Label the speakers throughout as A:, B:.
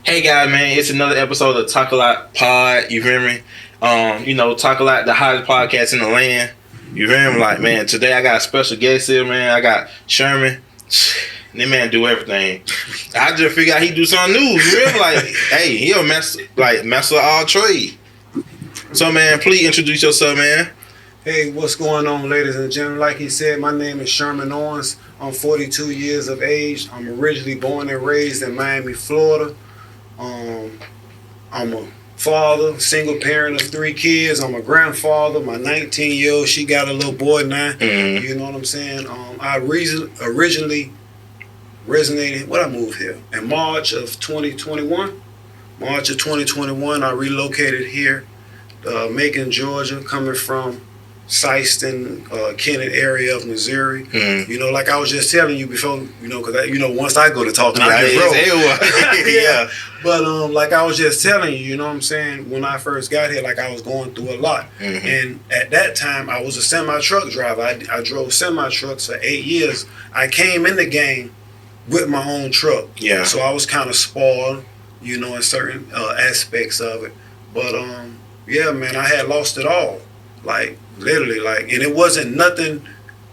A: Hey guys, man, it's another episode of Talk a Lot Pod. You hear me? Talk a Lot, the hottest podcast in the land. You hear me? Like, man, today I got a special guest here, man. I got Sherman. That man do everything. I just figured out he do something new. You hear me? Like, hey, he a master of all trade. So, man, please introduce yourself, man.
B: Hey, what's going on, ladies and gentlemen? Like he said, my name is Sherman Owens. I'm 42 years of age. I'm originally born and raised in Miami, Florida. I'm a father, single parent of 3 kids. I'm a grandfather. My 19-year-old, she got a little boy now.
A: Mm-hmm.
B: You know what I'm saying? I originally resonated. When I moved here in March of 2021. March of 2021, I relocated here, Macon, Georgia, coming from Syston, Kennett area of Missouri.
A: Mm-hmm.
B: You know, like I was just telling you before, because once I go to talking, I just roll.
A: Yeah.
B: But like I was just telling you, you know what I'm saying, when I first got here, like I was going through a lot.
A: Mm-hmm.
B: And at that time, I was a semi-truck driver. I drove semi-trucks for 8 years. I came in the game with my own truck.
A: Yeah.
B: So I was kind of spoiled, in certain aspects of it. But yeah, man, I had lost it all. Like, literally, and it wasn't nothing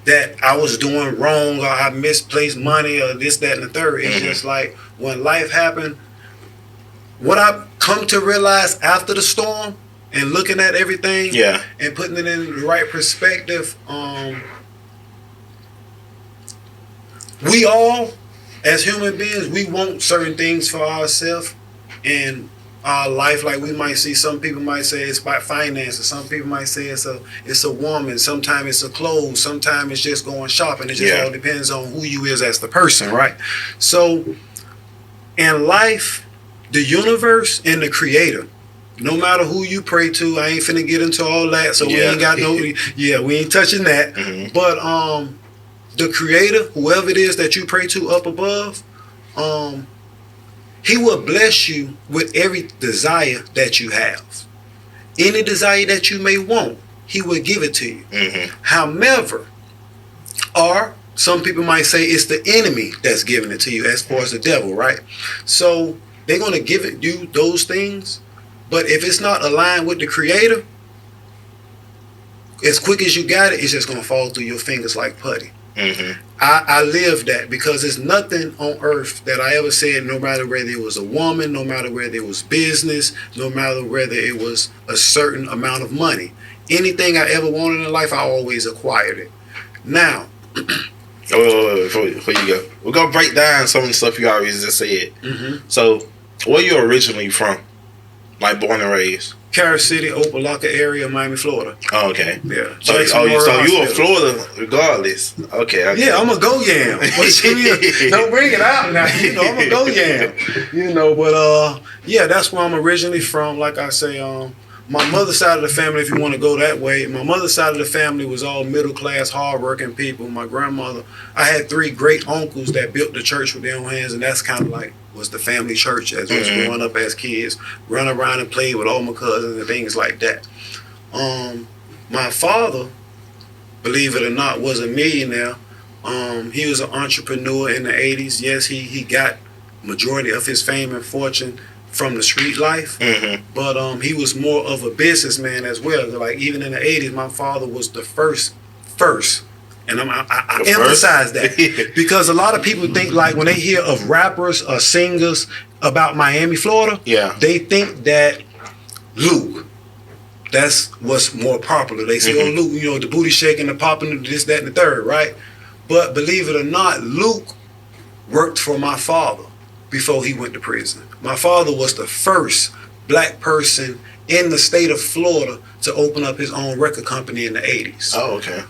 B: that I was doing wrong or I misplaced money or this, that, and the third. It's
A: Mm-hmm.
B: just like when life happened, what I come to realize after the storm and looking at everything,
A: Yeah.
B: and putting it in the right perspective, we all, as human beings, we want certain things for ourselves and our life. Like we might see, some people might say it's about finances. Some people might say it's a woman. Sometimes it's a clothes. Sometimes it's just going shopping. It just all depends on who you is as the person, right? So in life, the universe and the creator, no matter who you pray to, I ain't finna get into all that. So we ain't got we ain't touching that.
A: Mm-hmm.
B: But the creator, whoever it is that you pray to up above, he will bless you with every desire that you have. Any desire that you may want, he will give it to you.
A: Mm-hmm.
B: However, or some people might say it's the enemy that's giving it to you, as far as the devil, right? So they're going to give it you those things, but if it's not aligned with the creator, as quick as you got it, it's just going to fall through your fingers like putty.
A: Mm-hmm.
B: I live that because there's nothing on earth that I ever said, no matter whether it was a woman, no matter whether it was business, no matter whether it was a certain amount of money. Anything I ever wanted in life, I always acquired it. Now,
A: Before you go, we're going to break down some of the stuff you already just said.
B: mm-hmm.
A: So, where you originally from? Like, born and raised?
B: Carol City, Opelika area, Miami, Florida.
A: Oh, okay.
B: Yeah.
A: So you were Florida regardless. Okay.
B: Yeah, I'm a go yam. Don't bring it out now. I'm a go yam. But yeah, that's where I'm originally from. Like I say, my mother's side of the family, if you want to go that way, my mother's side of the family was all middle class, hardworking people. My grandmother, I had 3 great uncles that built the church with their own hands, and that's kind of like was the family church as we was growing up as kids, run around and play with all my cousins and things like that. My father, believe it or not, was a millionaire. He was an entrepreneur in the 80s. Yes, he got majority of his fame and fortune from the street life, but he was more of a businessman as well. Like even in the 80s, my father was the first, and I emphasize that because a lot of people think like when they hear of rappers or singers about Miami, Florida, they think that Luke, that's what's more popular. They say, oh, Luke, the booty shaking, the popping, this, that, and the third, right? But believe it or not, Luke worked for my father before he went to prison. My father was the first black person in the state of Florida to open up his own record company in the 80s.
A: Oh, okay.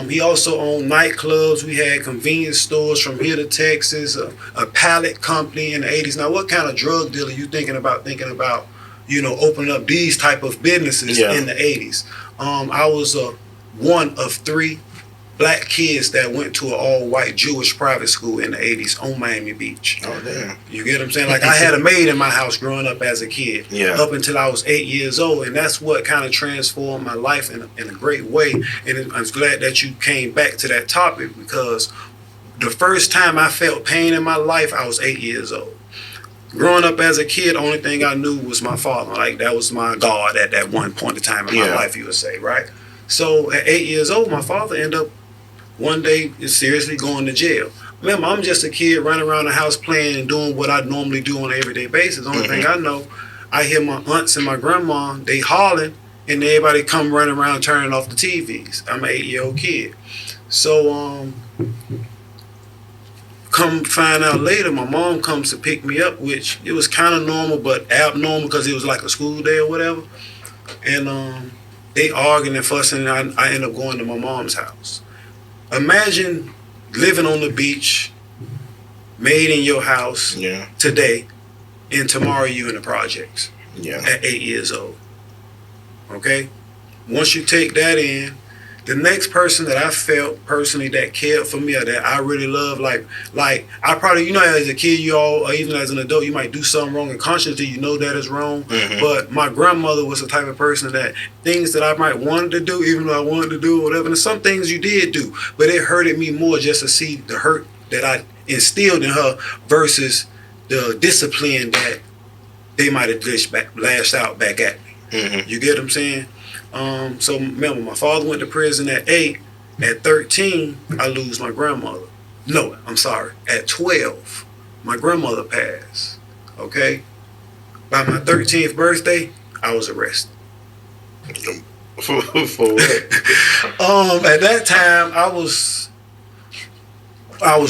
B: He also owned nightclubs. We had convenience stores from here to Texas, a pallet company in the 80s. Now, what kind of drug dealer you thinking about, opening up these type of businesses in the 80s? I was one of 3 black kids that went to an all-white Jewish private school in the 80s on Miami Beach.
A: Oh, damn.
B: You get what I'm saying? Like, I had a maid in my house growing up as a kid, up until I was 8 years old, and that's what kind of transformed my life in a great way. And I'm glad that you came back to that topic, because the first time I felt pain in my life, I was 8 years old. growing up as a kid, the only thing I knew was my father. Like, that was my God at that one point in time in my life, you would say, right? So at 8 years old, my father ended up one day seriously going to jail. Remember, I'm just a kid running around the house playing and doing what I normally do on an everyday basis. The only thing I know, I hear my aunts and my grandma, they hollering, and everybody come running around turning off the TVs. I'm an 8-year-old kid. So, come find out later, my mom comes to pick me up, which it was kind of normal but abnormal because it was like a school day or whatever. And they arguing and fussing, and I end up going to my mom's house. Imagine living on the beach, made in your house today, and tomorrow you in the projects at 8 years old. Okay? Once you take that in, the next person that I felt personally that cared for me or that I really love, like I probably, as a kid, or even as an adult, you might do something wrong and consciously you know that is wrong. But my grandmother was the type of person that things that I might wanted to do, even though I wanted to do or whatever, and some things you did do, but it hurted me more just to see the hurt that I instilled in her versus the discipline that they might have lashed out back at me. You get what I'm saying? So remember, my father went to prison at 8. At 13, I lose my grandmother. No, I'm sorry. At 12, my grandmother passed. Okay? By my 13th birthday, I was arrested.
A: For what?
B: At that time, I was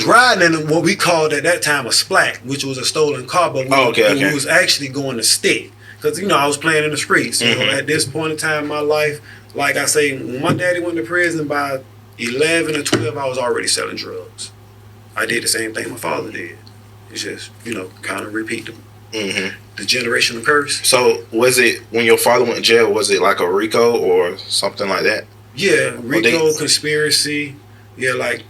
B: riding in what we called at that time a splat, which was a stolen car, but we was actually going to stick. Because, I was playing in the streets. At this point in time in my life, like I say, when my daddy went to prison by 11 or 12, I was already selling drugs. I did the same thing my father did. It's just, kind of repeat the generational curse.
A: So, was it, when your father went to jail, was it like a RICO or something like that?
B: Yeah, RICO, conspiracy. Yeah, like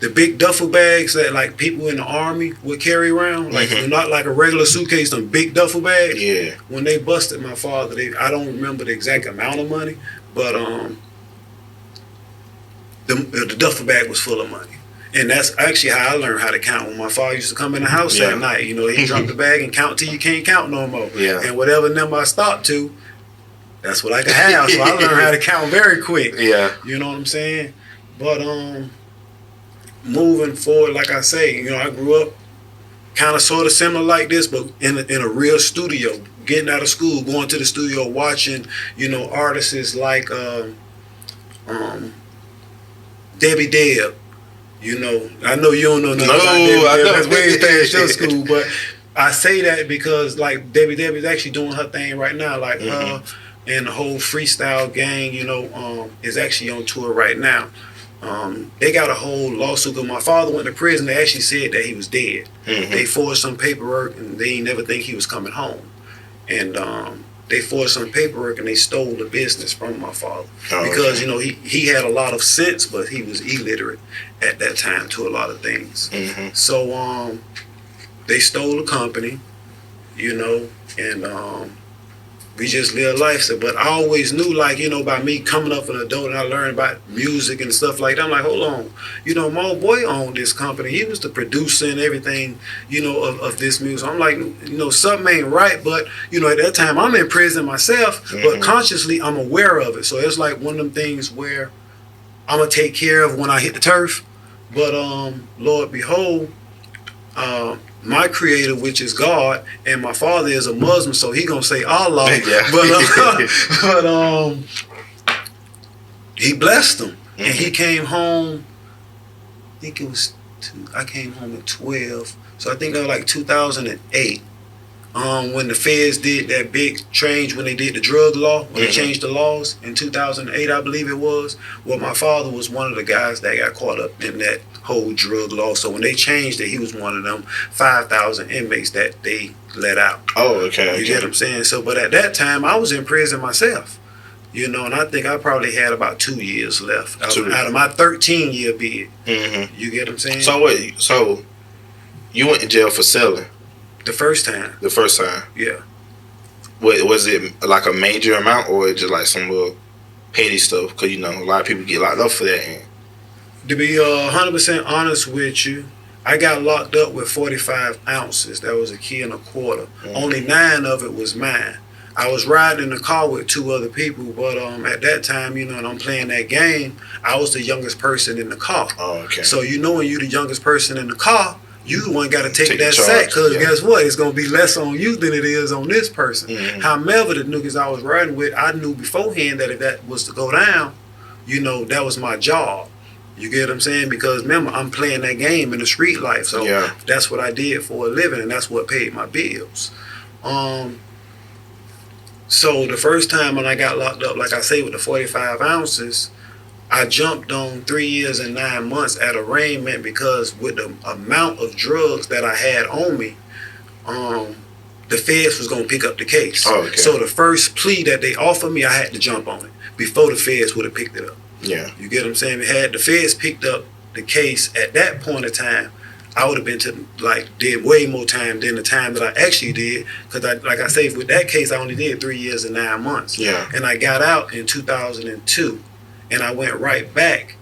B: the big duffel bags that like people in the army would carry around, like not like a regular suitcase, some big duffel bags.
A: Yeah. When
B: they busted my father, I don't remember the exact amount of money, but the duffel bag was full of money, and that's actually how I learned how to count. When my father used to come in the house at night, he dropped the bag and count till you can't count no more.
A: Yeah.
B: And whatever number I stopped to, that's what I could have. So I learned how to count very quick.
A: Yeah.
B: You know what I'm saying? But moving forward, like I say, I grew up kind of sort of similar like this, but in a real studio, getting out of school, going to the studio, watching, artists like Debbie Deb. I know you don't know nothing about Debbie Deb. That's way past your school, but I say that because like Debbie Deb is actually doing her thing right now, like her and the whole freestyle gang, is actually on tour right now. They got a whole lawsuit because my father went to prison. They actually said that he was dead. They forged some paperwork and they didn't never think he was coming home. And they forged some paperwork and they stole the business from my father. Because, he had a lot of sense, but he was illiterate at that time to a lot of things. So they stole the company, and we just live life. So, but I always knew, like, by me coming up an adult and I learned about music and stuff like that, I'm like, hold on, my old boy owned this company. He was the producer and everything, of this music. I'm like, something ain't right. But, at that time, I'm in prison myself, but consciously I'm aware of it. So it's like one of them things where I'm going to take care of when I hit the turf. But, Lord behold, my creator, which is God, and my father is a Muslim, so he gonna say Allah. But he blessed him, and he came home. I think it was I came home at 12, so I think that was like 2008. When the feds did that big change, when they did the drug law, when they changed the laws in 2008, I believe it was. Well, my father was one of the guys that got caught up in that whole drug law. So when they changed it, he was one of them 5,000 inmates that they let out.
A: Oh, okay.
B: You get what I'm saying? So, but at that time, I was in prison myself. And I think I probably had about 2 years left out of my 13-year bid. You get what I'm saying?
A: So wait, so you went to jail for selling?
B: The first time.
A: The first time?
B: Yeah.
A: Was it like a major amount or just like some little petty stuff? Because, a lot of people get locked up for that.
B: To be 100% honest with you, I got locked up with 45 ounces. That was a key and a quarter. Only 9 of it was mine. I was riding in the car with 2 other people, but at that time, you know, and I'm playing that game, I was the youngest person in the car.
A: Oh, okay.
B: So you know when you the youngest person in the car, you the one got to take that
A: charge,
B: sack, because guess what? It's going to be less on you than it is on this person. However, the niggas I was riding with, I knew beforehand that if that was to go down, you know, that was my job. You get what I'm saying? Because remember, I'm playing that game in the street life. So that's what I did for a living, and that's what paid my bills. So the first time when I got locked up, like I say, with the 45 ounces, I jumped on 3 years and 9 months at arraignment, because with the amount of drugs that I had on me, the feds was going to pick up the case.
A: Oh, okay.
B: So the first plea that they offered me, I had to jump on it before the feds would have picked it up.
A: Yeah.
B: You get what I'm saying? Had the feds picked up the case at that point in time, I would have been did way more time than the time that I actually did. Because like I say, with that case, I only did 3 years and 9 months.
A: Yeah.
B: And I got out in 2002, and I went right back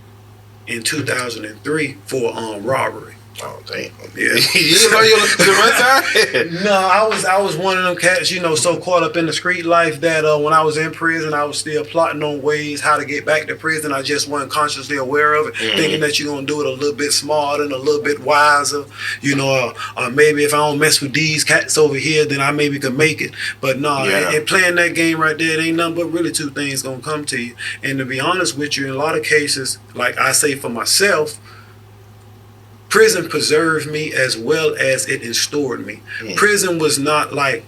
B: in 2003 for robbery.
A: Oh, damn.
B: Yeah.
A: You didn't know you were the one time?
B: No, I was one of them cats, you know, so caught up in the street life that when I was in prison, I was still plotting on ways how to get back to prison. I just wasn't consciously aware of it, thinking that you're going to do it a little bit smarter and a little bit wiser, you know, maybe if I don't mess with these cats over here, then I maybe could make it. But no, and playing that game right there, it ain't nothing but really 2 things going to come to you. And to be honest with you, in a lot of cases, like I say for myself, prison preserved me as well as it restored me. Prison was not like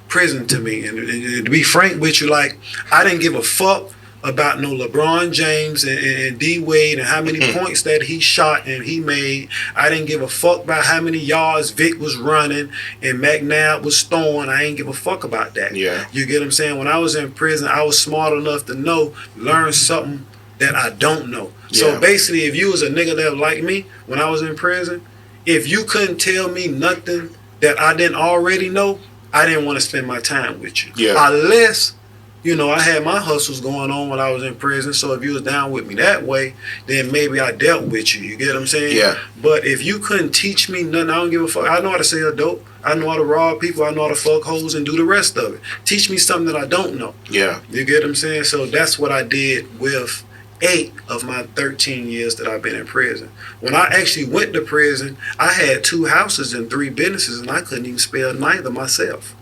B: prison to me. And to be frank with you, like, I didn't give a fuck about no LeBron James and D Wade and how many points that he shot and he made. I didn't give a fuck about how many yards Vic was running and McNabb was throwing. I ain't give a fuck about that.
A: Yeah.
B: You get what I'm saying? When I was in prison, I was smart enough to learn something that I don't know. So basically, if you was a nigga that like me when I was in prison, if you couldn't tell me nothing that I didn't already know, I didn't want to spend my time with you.
A: Yeah.
B: Unless, you know, I had my hustles going on when I was in prison. So if you was down with me that way, then maybe I dealt with you. You get what I'm saying?
A: Yeah.
B: But if you couldn't teach me nothing, I don't give a fuck. I know how to sell dope. I know how to rob people. I know how to fuck hoes and do the rest of it. Teach me something that I don't know.
A: Yeah.
B: You get what I'm saying? So that's what I did with 8 of my 13 years that I've been in prison. When I actually went to prison, I had 2 houses and 3 businesses, and I couldn't even spell neither myself.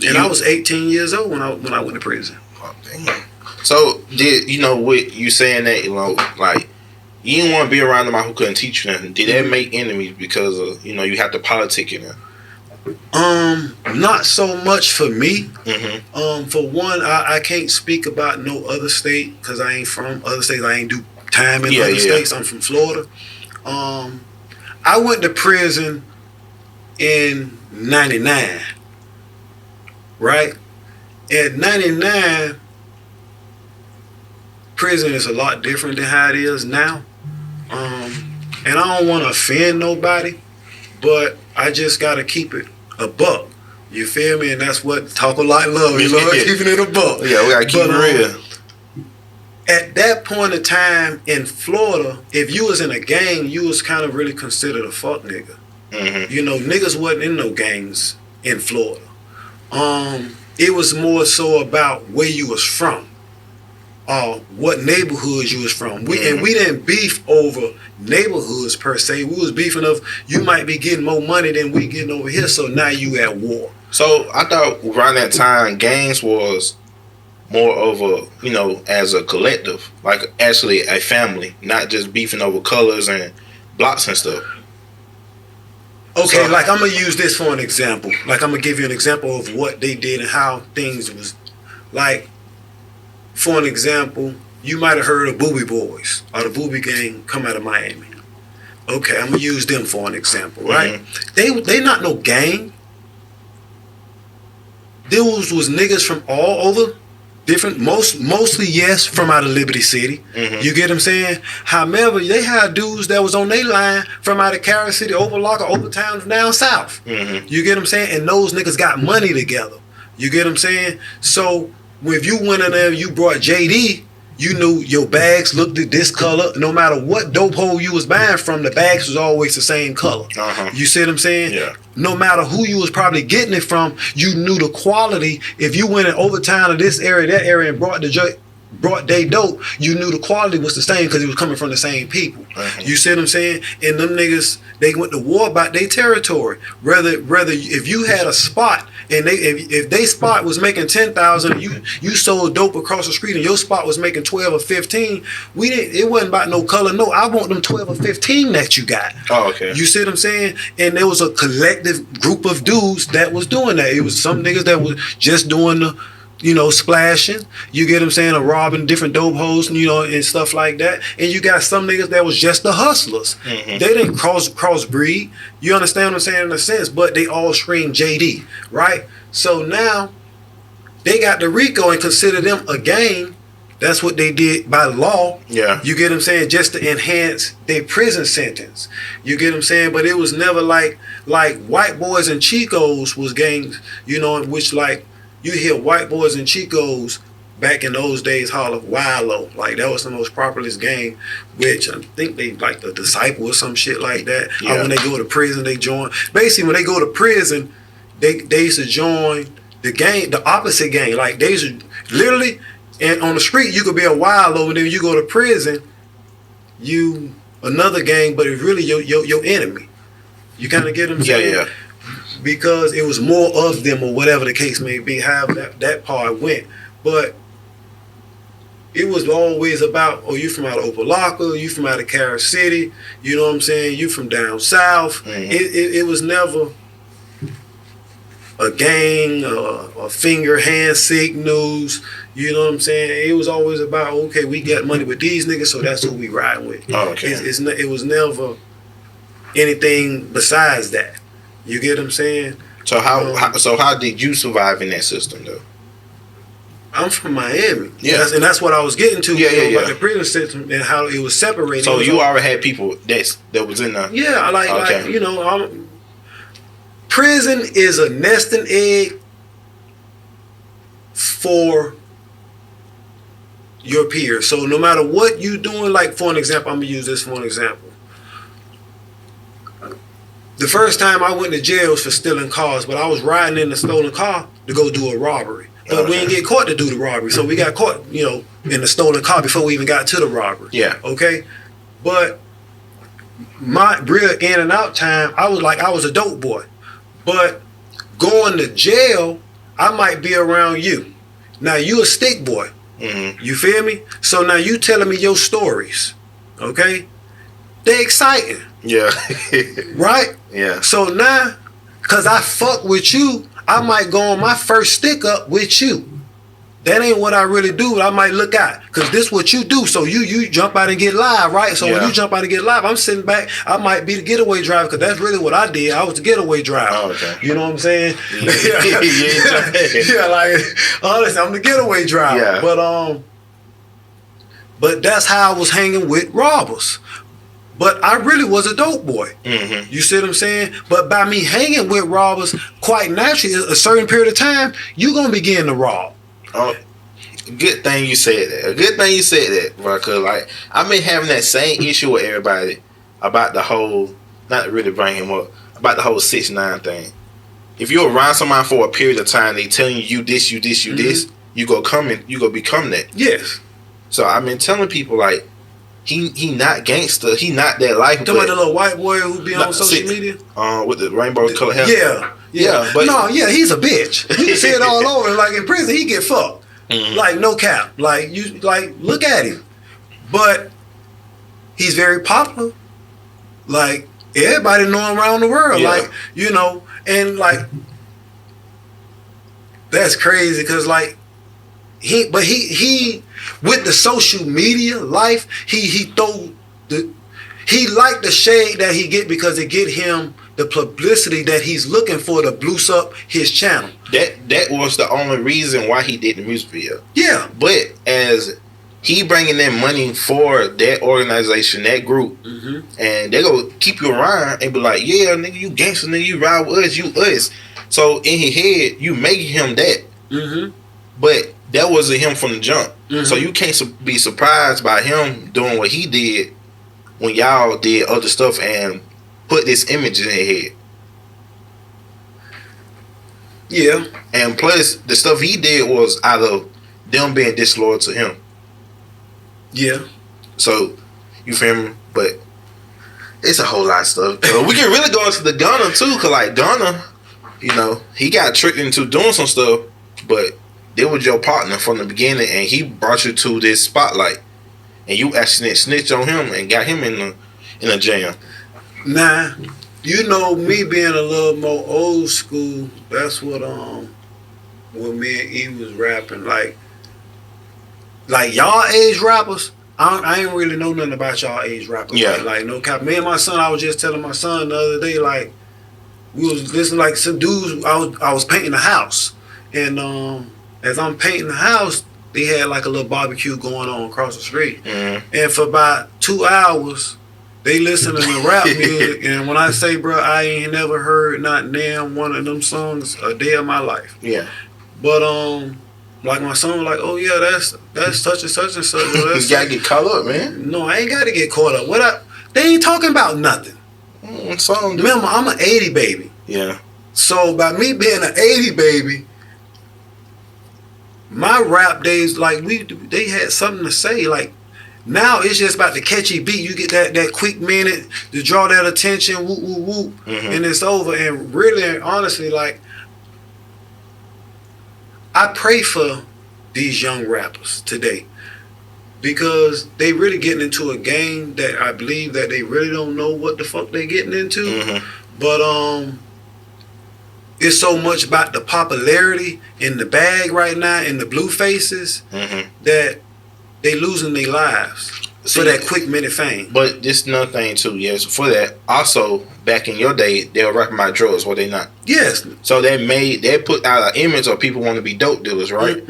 B: And I was 18 years old when I went to prison.
A: Oh, damn. So did you know what you saying that, you know, like, you didn't want to be around somebody who couldn't teach you nothing? Did that make enemies because of, you know, you have to politic in it?
B: Not so much for me. For one, I can't speak about no other state because I ain't from other states. I ain't do time in other states. I'm from Florida. I went to prison in 99. Right? At 99, prison is a lot different than how it is now. And I don't want to offend nobody, but I just got to keep it a buck. You feel me? And that's what talk a lot love. You love keeping it a buck.
A: Yeah, we got to keep it real.
B: At that point in time in Florida, if you was in a gang, you was kind of really considered a fuck nigga. You know, niggas wasn't in no gangs in Florida. It was more so about where you was from, what neighborhoods you was from. And we didn't beef over neighborhoods per se. We was beefing of you might be getting more money than we getting over here, so now you at war.
A: So I thought around that time, gangs was more of a, you know, as a collective, like actually a family, not just beefing over colors and blocks and stuff.
B: Okay, so, like I'm going to use this for an example. Like I'm going to give you an example of what they did and how things was. Like, for an example, you might have heard of Booby Boys or the Booby Gang come out of Miami. Okay, I'm going to use them for an example, right? They not no gang. Those was niggas from all over, different, mostly yes, from out of Liberty City. You get what I'm saying? However, they had dudes that was on their line from out of Carol City, Overlock, or Overtown down south. You get what I'm saying? And those niggas got money together. You get what I'm saying? So if you went in there and you brought JD, You knew your bags looked at this color. No matter what dope hole you was buying from, the bags was always the same color. You see what I'm saying?
A: Yeah.
B: No matter who you was probably getting it from, you knew the quality. If you went in overtown to this area, that area, and brought they dope, you knew the quality was the same because it was coming from the same people. You see what I'm saying? And them niggas, they went to war about their territory. Rather if you had a spot and if they spot was making 10,000, you sold dope across the street and your spot was making 12 or 15, it wasn't about no color. No, I want them 12 or 15 that you got.
A: Oh, okay.
B: You see what I'm saying? And there was a collective group of dudes that was doing that. It was some niggas that was just doing the, splashing, you get what I'm saying, or robbing different dope hoes, and stuff like that. And you got some niggas that was just the hustlers. They didn't crossbreed. You understand what I'm saying in a sense, but they all scream JD, right? So now they got the RICO and consider them a gang. That's what they did by law.
A: Yeah. You
B: get what I'm saying, just to enhance their prison sentence. You get what I'm saying? But it was never like white boys and Chicos was gangs, which like you hear white boys and Chicos back in those days holler Wilo. Like that was the most populous gang, which I think they like the Disciple or some shit like that.
A: Yeah.
B: Or when they go to prison, they join. Basically, when they go to prison, they used to join the gang, the opposite gang. Like they used to literally, and on the street you could be a Wilo, and then you go to prison, you another gang, but it's really your enemy. You kind of get them.
A: Yeah.
B: Because it was more of them or whatever the case may be, how that part went. But it was always about, you from out of Opelika, you from out of Carol City, you know what I'm saying, you from down south. It was never a gang, a finger hand signals, you know what I'm saying. It was always about, okay, we got money with these niggas, so that's who we riding with.
A: Oh, okay.
B: It was never anything besides that. You get what I'm saying?
A: So how did you survive in that system though?
B: I'm from Miami.
A: Yeah.
B: And that's what I was getting to.
A: Yeah.
B: About the prison system and how it was separated.
A: So you already had people that was in there.
B: Yeah, like prison is a nesting egg for your peers. So no matter what you doing, like for an example, I'm gonna use this for an example. The first time I went to jail was for stealing cars, but I was riding in a stolen car to go do a robbery. But we didn't get caught to do the robbery, so we got caught, in the stolen car before we even got to the robbery.
A: Yeah.
B: Okay? But my real in and out time, I was a dope boy. But going to jail, I might be around you. Now you a stick boy. You feel me? So now you telling me your stories. Okay? They exciting.
A: Yeah.
B: Right?
A: Yeah.
B: So now, cause I fuck with you, I might go on my first stick up with you. That ain't what I really do, but I might look out. Cause this what you do. So you jump out and get live, right? So when you jump out and get live, I'm sitting back, I might be the getaway driver, cause that's really what I did. I was the getaway driver.
A: Oh, okay.
B: You know what I'm saying?
A: Yeah,
B: like honestly, I'm the getaway driver.
A: Yeah.
B: But that's how I was hanging with robbers. But I really was a dope boy. You see what I'm saying? But by me hanging with robbers, quite naturally, a certain period of time, you're going to begin to rob.
A: Oh, good thing you said that. Bro, because like, I've been having that same issue with everybody about the whole, not to really bring him up, about the whole 6ix9ine thing. If you're around somebody for a period of time, they telling you this, this, you go become that.
B: Yes.
A: So I've been telling people like, He not gangster. He not that life.
B: Talking about the little white boy who be on social media?
A: With the rainbow color hair.
B: Yeah. But he's a bitch. You can see it all over. Like in prison, he get fucked. Like no cap. Like look at him. But he's very popular. Like everybody know him around the world.
A: Yeah.
B: Like and like that's crazy because like he with the social media life, he like the shade that he get because it get him the publicity that he's looking for to boost up his channel.
A: That was the only reason why he did the music video.
B: Yeah.
A: But as he bringing in money for that organization, that group, and they go keep you around and be like, yeah, nigga, you gangster, nigga, you ride with us, you us. So in his head, you making him that. But that wasn't him from the jump.
B: Mm-hmm.
A: So you can't be surprised by him doing what he did when y'all did other stuff and put this image in their head.
B: Yeah.
A: And plus, the stuff he did was out of them being disloyal to him.
B: Yeah.
A: So, you feel me? But it's a whole lot of stuff. We can really go into the Gunna too, because like Gunna, you know, he got tricked into doing some stuff, but they was your partner from the beginning, and he brought you to this spotlight, and you actually snitched on him and got him in a jam.
B: Nah, you know, me being a little more old school, that's what when me and E was rapping, like y'all age rappers. I ain't really know nothing about y'all age rappers.
A: Yeah.
B: Like no cap. Me and my son, I was just telling my son the other day, like we was listening like some dudes. I was painting a house, and as I'm painting the house, they had like a little barbecue going on across the street, and for about 2 hours, they listening to rap music. And when I say, bro, I ain't never heard not damn one of them songs a day of my life.
A: Yeah.
B: But like my son was like, oh yeah, that's such and such and such. Well,
A: you gotta get caught up, man.
B: No, I ain't gotta get caught up. They ain't talking about nothing. Remember, I'm an 80 baby.
A: Yeah.
B: So by me being an 80 baby, my rap days, like they had something to say. Like now it's just about the catchy beat. You get that quick minute to draw that attention, whoop whoop whoop, and it's over. And really, honestly, like I pray for these young rappers today because they really getting into a game that I believe that they really don't know what the fuck they getting into. But it's so much about the popularity in the bag right now and the blue faces that they losing their lives for that quick minute fame.
A: But this another thing too, yes. For that, also back in your day, they were rapping about drugs, were they not?
B: Yes.
A: So they put out an image of people want to be dope dealers, right?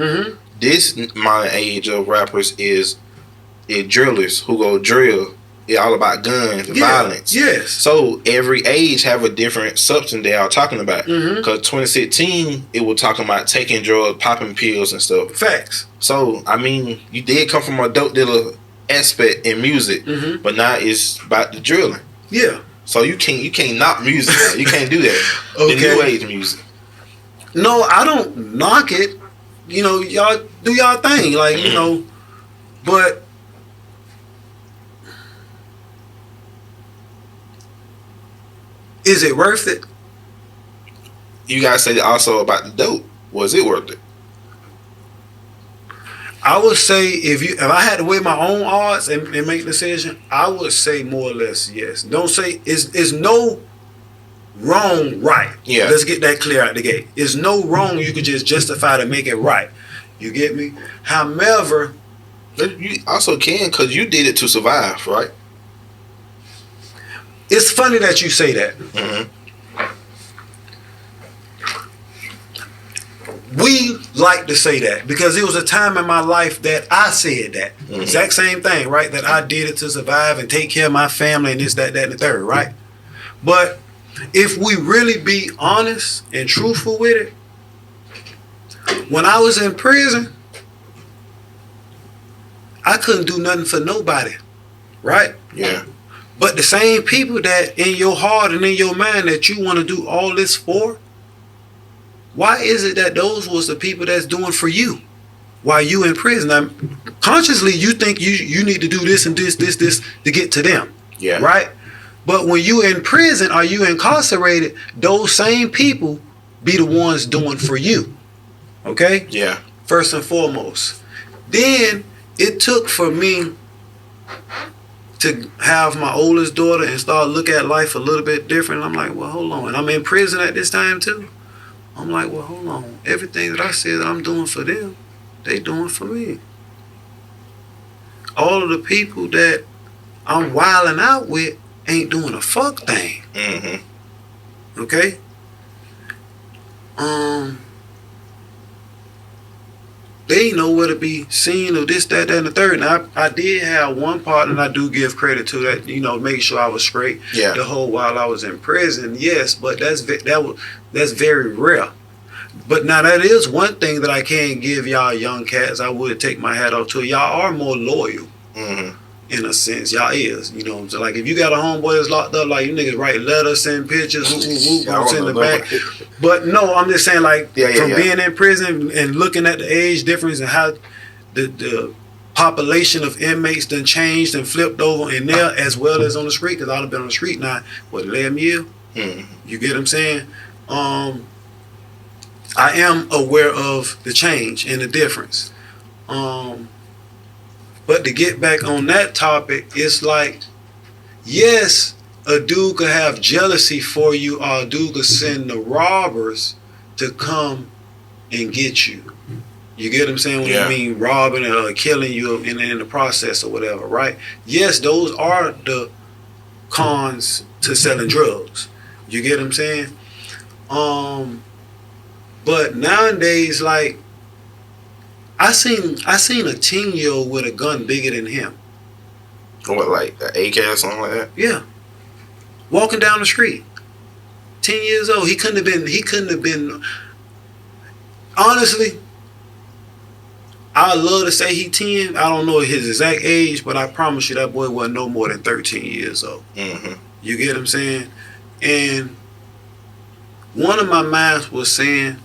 A: This modern age of rappers is drillers who go drill. It's all about guns and violence.
B: Yes.
A: So every age have a different substance they are talking about. Because 2016, it was talking about taking drugs, popping pills and stuff.
B: Facts.
A: So, I mean, you did come from a dope dealer aspect in music, but now it's about the drilling.
B: Yeah.
A: So you can't knock music. You can't do that.
B: Okay.
A: The new age music.
B: No, I don't knock it. You know, y'all do y'all thing. Like, you know, but is it worth it?
A: You gotta say also about the dope. Was it worth it?
B: I would say if I had to weigh my own odds and make a decision, I would say more or less yes. Don't say it's no wrong right.
A: Yeah.
B: Let's get that clear out the gate. It's no wrong you could just justify to make it right. You get me? However,
A: you also can because you did it to survive, right?
B: it's funny that you say that. We like to say that because it was a time in my life that I said that. Exact same thing, right? That I did it to survive and take care of my family and this, that, and the third, right? But if we really be honest and truthful with it, when I was in prison, I couldn't do nothing for nobody, right?
A: Yeah.
B: But the same people that in your heart and in your mind that you want to do all this for, why is it that those was the people that's doing for you while you in prison? Now, consciously, you think you need to do this and this to get to them,
A: Yeah.
B: right? But when you in prison or you incarcerated, those same people be the ones doing for you, okay?
A: Yeah.
B: First and foremost. Then it took for me to have my oldest daughter and start look at life a little bit different. I'm like, well, hold on. And I'm in prison at this time too. I'm like, well, hold on. Everything that I said that I'm doing for them, they doing for me. All of the people that I'm wilding out with ain't doing a fuck thing. Okay? They ain't nowhere to be seen or this, that, and the third. Now, I did have one part, and I do give credit to that, make sure I was straight the whole while I was in prison. Yes, but that's very rare. But now that is one thing that I can give y'all young cats. I would take my hat off to. Y'all are more loyal.
A: Mm-hmm.
B: In a sense, y'all is, you know. So like, if you got a homeboy that's locked up, like you niggas write letters, send pictures, send it back. But no, I'm just saying, like, being in prison and looking at the age difference and how the population of inmates done changed and flipped over in there as well as on the street. Because I've been on the street now, 11 years.
A: Mm-hmm.
B: You get what I'm saying? I am aware of the change and the difference. But to get back on that topic, it's like, yes, a dude could have jealousy for you, or a dude could send the robbers to come and get you. You get what I'm saying? When I mean robbing or killing you in the process or whatever, right? Yes, those are the cons to selling drugs. You get what I'm saying? But nowadays, like, I seen a 10-year-old with a gun bigger than him.
A: What, like an AK or something like that?
B: Yeah. Walking down the street. 10 years old. He couldn't have been honestly, I love to say he 10. I don't know his exact age, but I promise you that boy wasn't no more than 13 years old.
A: Mm-hmm.
B: You get what I'm saying? And one of my minds was saying,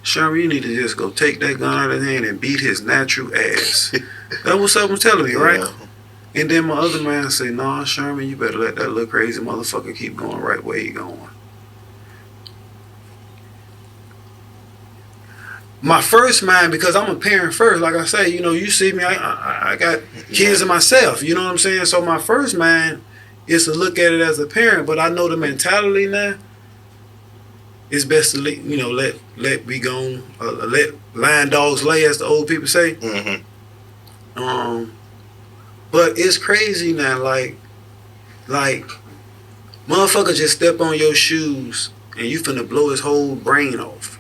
B: Sherman, you need to just go take that gun out of his hand and beat his natural ass. That's what someone was telling me, right? Yeah. And then my other man say, nah, Sherman, you better let that little crazy motherfucker keep going right where he going. My first mind, because I'm a parent first, like I say, you know, you see me, I got kids of myself, you know what I'm saying? So my first mind is to look at it as a parent, but I know the mentality now. It's best to let be gone, let lion dogs lay, as the old people say.
A: Mm-hmm.
B: But it's crazy now, like motherfucker just step on your shoes and you finna blow his whole brain off.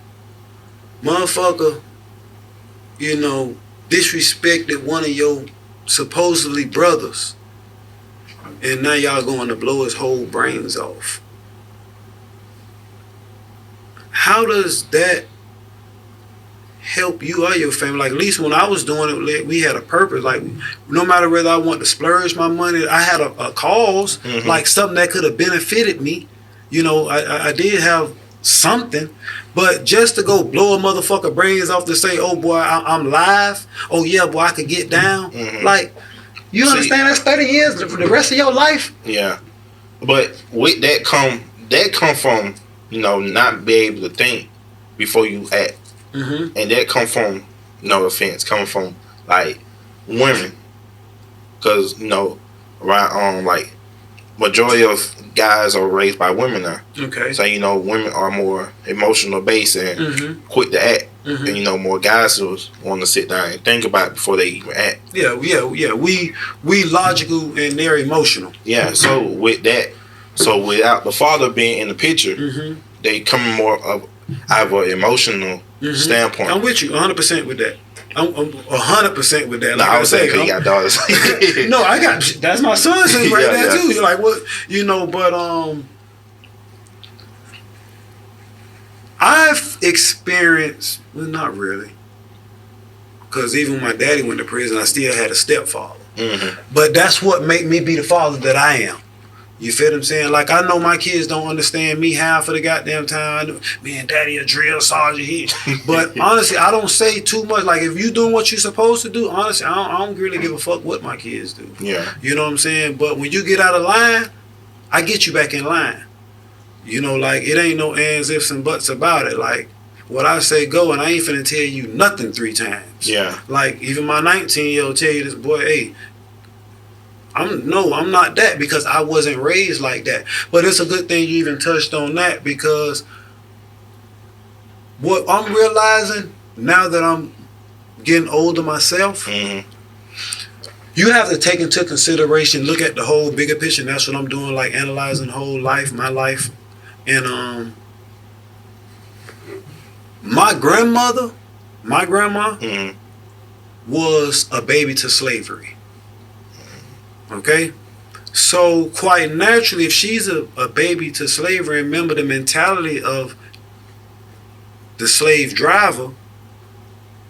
B: Motherfucker, you know, disrespected one of your supposedly brothers, and now y'all going to blow his whole brains off. How does that help you or your family? Like, at least when I was doing it, we had a purpose. Like, no matter whether I want to splurge my money, I had a cause, mm-hmm. like something that could have benefited me. You know, I did have something, but just to go blow a motherfucker brains off to say, oh boy, I'm live. Oh yeah, boy, I could get down. Mm-hmm. Like, you understand? That's 30 years for the rest of your life.
A: Yeah, but with that come from, you know, not be able to think before you act. Mm-hmm. And that come from, no offense, coming from like women, because, you know, around like majority of guys are raised by women now. Okay. So, you know, women are more emotional based and mm-hmm. quick to act. Mm-hmm. And, you know, more guys want to sit down and think about it before they even act.
B: Yeah. We logical and they're emotional.
A: Yeah. So with that, without the father being in the picture, mm-hmm. they come more of out of an emotional mm-hmm. standpoint.
B: I'm with you 100% with that. I'm 100% with that.
A: Like I was saying, because you got daughters.
B: No, I got, that's my son's right there too. You're like, what, you know, but I've experienced, well, not really, because even when my daddy went to prison, I still had a stepfather. Mm-hmm. But that's what made me be the father that I am. You feel what I'm saying? Like, I know my kids don't understand me half of the goddamn time. Man, daddy a drill sergeant. But honestly, I don't say too much. Like, if you doing what you're supposed to do, honestly, I don't really give a fuck what my kids do.
A: Yeah.
B: You know what I'm saying? But when you get out of line, I get you back in line. You know, like, it ain't no ands, ifs, and buts about it. Like, what I say go, and I ain't finna tell you nothing 3 times.
A: Yeah.
B: Like, even my 19-year-old tell you this, boy, hey, I'm not that, because I wasn't raised like that. But it's a good thing you even touched on that, because what I'm realizing now that I'm getting older myself, mm-hmm. you have to take into consideration, look at the whole bigger picture. And that's what I'm doing, like analyzing the whole life, my life. And my grandma mm-hmm. was a baby to slavery. Okay, so quite naturally, if she's a baby to slavery, remember the mentality of the slave driver,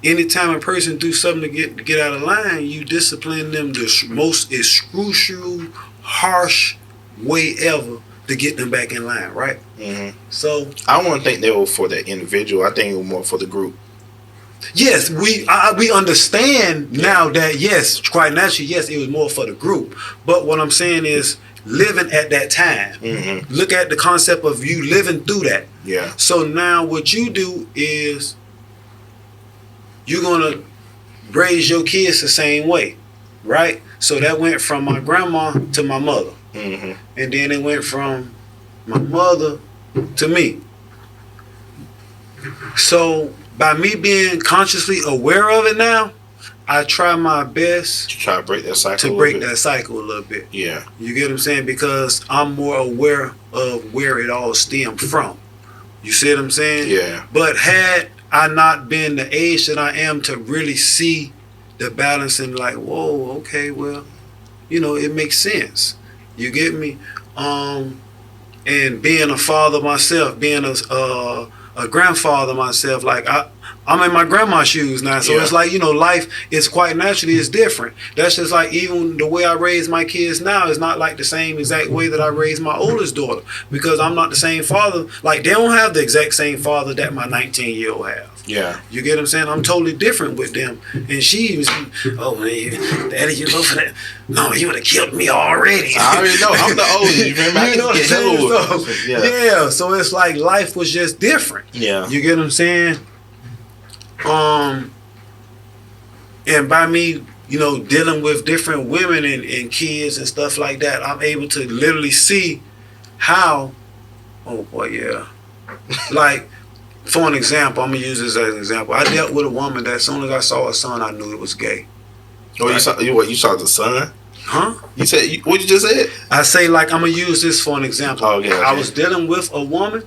B: anytime a person do something to get out of line, you discipline them the most excruciating, harsh way ever to get them back in line, right?
A: Mm-hmm.
B: So
A: I don't think they were for the individual. I think it was more for the group.
B: yes, we understand now that yes, quite naturally, yes, it was more for the group. But what I'm saying is living at that time.
A: Mm-hmm.
B: Look at the concept of you living through that.
A: Yeah.
B: So now what you do is you're gonna raise your kids the same way, right? So that went from my grandma to my mother.
A: Mm-hmm.
B: And then it went from my mother to me. So by me being consciously aware of it now, I try my best
A: Try to break that cycle.
B: to break that cycle a little bit.
A: Yeah.
B: You get what I'm saying? Because I'm more aware of where it all stemmed from. You see what I'm saying?
A: Yeah.
B: But had I not been the age that I am to really see the balance and like, whoa, okay, well, it makes sense. You get me? And being a father myself, being a grandfather myself, like I'm in my grandma's shoes now, so it's like life is quite naturally is different. That's just like even the way I raise my kids now is not like the same exact way that I raised my oldest daughter, because I'm not the same father. Like they don't have the exact same father that my 19-year-old have.
A: Yeah.
B: You get what I'm saying? I'm totally different with them. And she was, oh man, Daddy, you go for that. No, you would have killed me already.
A: I already know. I'm the oldest. You remember?
B: You know what I'm saying? So, yeah. So it's like life was just different.
A: Yeah.
B: You get what I'm saying? And by me, dealing with different women and kids and stuff like that, I'm able to literally see how, oh boy, yeah. Like, for an example, I'm going to use this as an example. I dealt with a woman that as soon as I saw her son, I knew it was gay.
A: Oh, right? You saw the son?
B: Huh?
A: You said, what you just said?
B: I say, like, I'm going to use this for an example.
A: Oh, okay.
B: I was dealing with a woman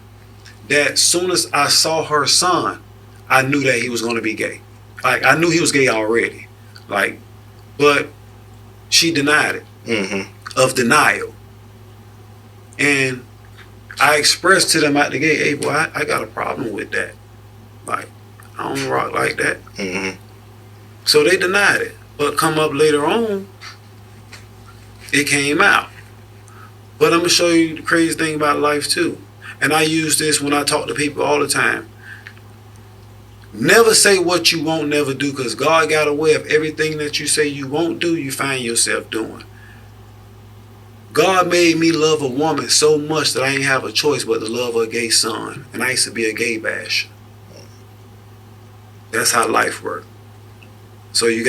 B: that as soon as I saw her son, I knew that he was going to be gay. Like, I knew he was gay already. Like, but she denied it.
A: Mm-hmm.
B: Of denial. And I expressed to them at the gate, hey, boy, I got a problem with that. Like, I don't rock like that.
A: Mm-hmm.
B: So they denied it. But come up later on, it came out. But I'm going to show you the crazy thing about life, too. And I use this when I talk to people all the time. Never say what you won't never do, because God got a way of everything that you say you won't do, you find yourself doing. God made me love a woman so much that I ain't have a choice but to love her gay son. And I used to be a gay basher. That's how life works. So you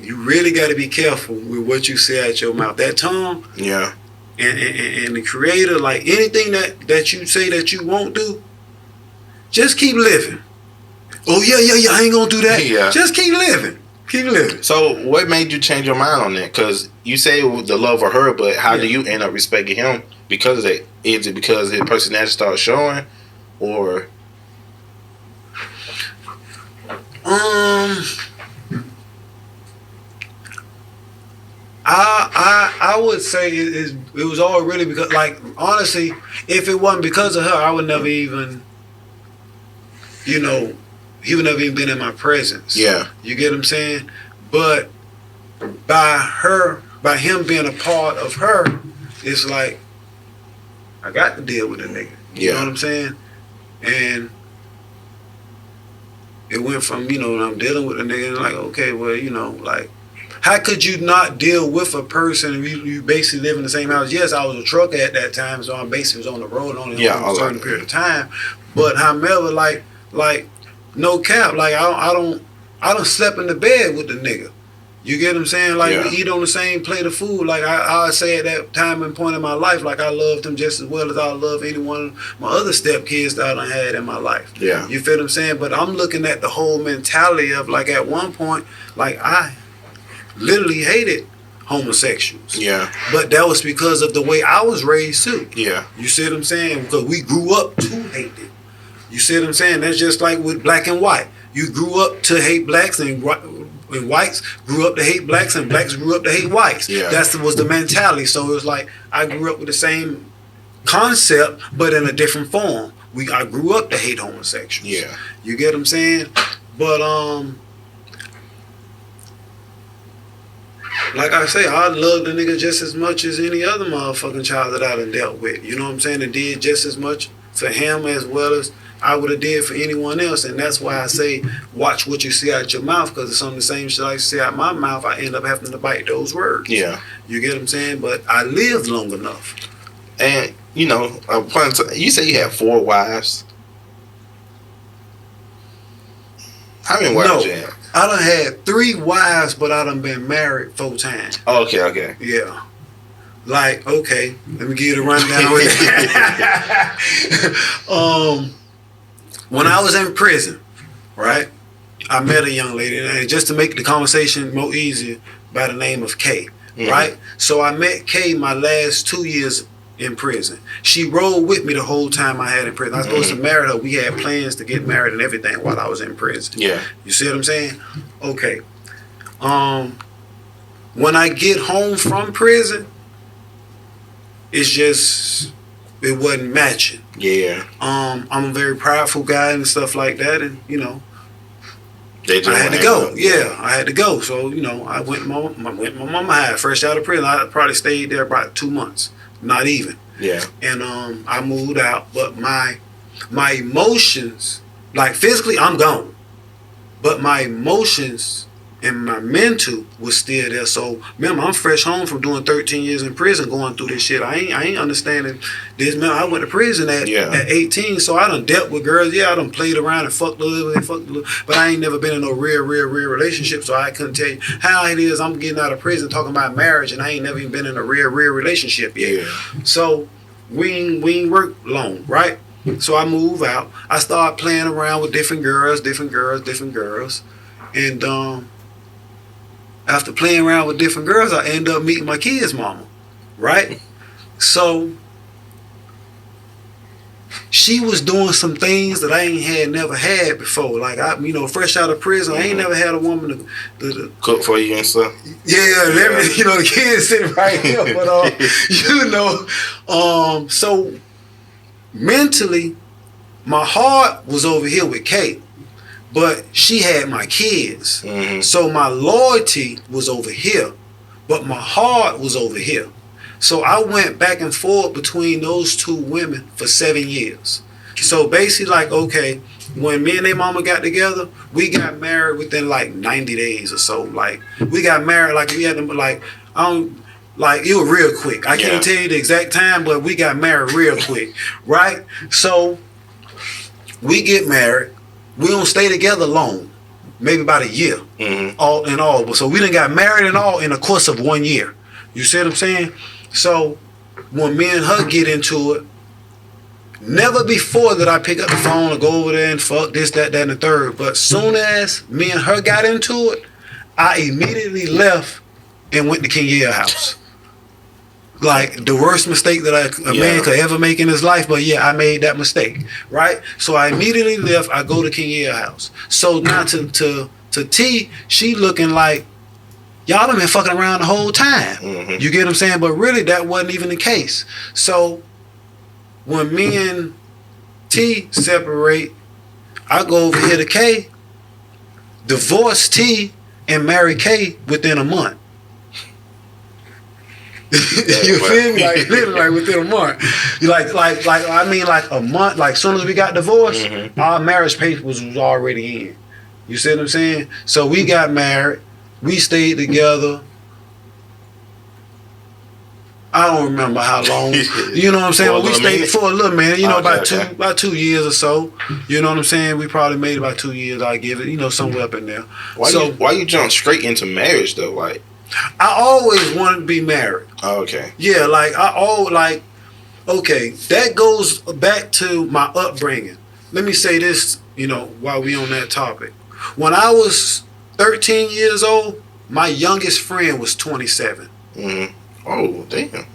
B: you really gotta be careful with what you say out your mouth. That tongue,
A: yeah,
B: and the Creator, like anything that you say that you won't do, just keep living. Oh yeah, I ain't gonna do that.
A: Yeah.
B: Just keep living. Keep living.
A: So what made you change your mind on that? Because you say the love of her, but how do you end up respecting him because of that? Is it because his personality starts showing, or?
B: I would say it was all really because, like, honestly, if it wasn't because of her, I would never even, he would never even been in my presence.
A: Yeah. You
B: get what I'm saying? But by him being a part of her, it's like, I got to deal with a nigga. You know what I'm saying? And it went from, I'm dealing with a nigga, and like, okay, well, like, how could you not deal with a person if you basically live in the same house? Yes, I was a trucker at that time, so I basically was on the road only a certain period of time. But however, like no cap, like I don't slept in the bed with the nigga. You get what I'm saying? Like we eat on the same plate of food. Like I say at that time and point in my life, like I loved him just as well as I love any one of my other stepkids that I done had in my life.
A: Yeah.
B: You feel what I'm saying? But I'm looking at the whole mentality of, like, at one point, like, I literally hated homosexuals.
A: Yeah.
B: But that was because of the way I was raised too.
A: Yeah.
B: You see what I'm saying? Because we grew up to hate it. You see what I'm saying? That's just like with black and white. You grew up to hate blacks, and whites grew up to hate blacks, and blacks grew up to hate whites.
A: Yeah.
B: That was the mentality. So it was like I grew up with the same concept, but in a different form. I grew up to hate homosexuals.
A: Yeah.
B: You get what I'm saying? But like I say, I love the nigga just as much as any other motherfucking child that I done dealt with. You know what I'm saying? And did just as much for him as well as I would have did for anyone else. And that's why I say, watch what you see out your mouth, because it's some of the same shit I see out my mouth. I end up having to bite those words.
A: Yeah.
B: You get what I'm saying? But I lived long enough.
A: And, you know, you say you had 4 wives. How many wives you had?
B: I done had 3 wives, but I done been married 4 times.
A: Oh, okay.
B: Yeah. Like, okay, let me give you the rundown with that. When I was in prison, right, I met a young lady, and just to make the conversation more easier, by the name of Kay, right? So I met Kay my last 2 years in prison. She rolled with me the whole time I had in prison. I was supposed to marry her. We had plans to get married and everything while I was in prison.
A: Yeah.
B: You see what I'm saying? Okay. When I get home from prison, it's just, it wasn't matching.
A: Yeah.
B: I'm a very prideful guy and stuff like that, and you know,
A: I
B: had to go. Yeah, I had to go. So you know, I went my mama house fresh out of prison. I probably stayed there about 2 months, not even.
A: Yeah.
B: And I moved out, but my emotions, like physically, I'm gone, but my emotions and my mental was still there. So remember, I'm fresh home from doing 13 years in prison, going through this shit. I ain't understanding this. Man, I went to prison at 18, so I done dealt with girls. Yeah, I done played around and fucked a little bit, but I ain't never been in no real relationship. So I couldn't tell you how it is. I'm getting out of prison talking about marriage, and I ain't never even been in a real relationship yet. Yeah. So we ain't worked long, right? So I move out. I start playing around with different girls, and after playing around with different girls, I end up meeting my kid's mama, right? So she was doing some things that I never had before. Like fresh out of prison, I ain't never had a woman to
A: cook for you and stuff.
B: Yeah, the kids sitting right here, but so mentally, my heart was over here with Kate. But she had my kids. So my loyalty was over here, but my heart was over here. So I went back and forth between those 2 women for 7 years. So basically, like, okay, when me and their mama got together, we got married within like 90 days or so. Like, we got married, like, we had them, like, it was real quick. I can't tell you the exact time, but we got married real quick, right? So we get married. We don't stay together long, maybe about a year, all in all. So we done got married and all in the course of 1 year. You see what I'm saying? So when me and her get into it, never before did I pick up the phone or go over there and fuck this, that, and the third. But soon as me and her got into it, I immediately left and went to King Year's house. Like the worst mistake that a man could ever make in his life, but yeah, I made that mistake, right? So I immediately left. I go to King Year's house. So now to T, she looking like y'all done been fucking around the whole time. You get what I'm saying? But really, that wasn't even the case. So when me and T separate, I go over here to K, divorce T, and marry K within a month. You feel me? Like literally, like within a month. Like a month. Like soon as we got divorced, our marriage papers was already in. You see what I'm saying? So we got married. We stayed together. I don't remember how long. You know what I'm saying? But we stayed for a little minute. About 2 years or so. You know what I'm saying? We probably made about 2 years. I give it. Somewhere up in there.
A: Why you jump straight into marriage though? Like,
B: I always wanted to be married.
A: Oh, okay.
B: Yeah, okay, that goes back to my upbringing. Let me say this, while we on that topic. When I was 13 years old, my youngest friend was 27.
A: Oh, damn.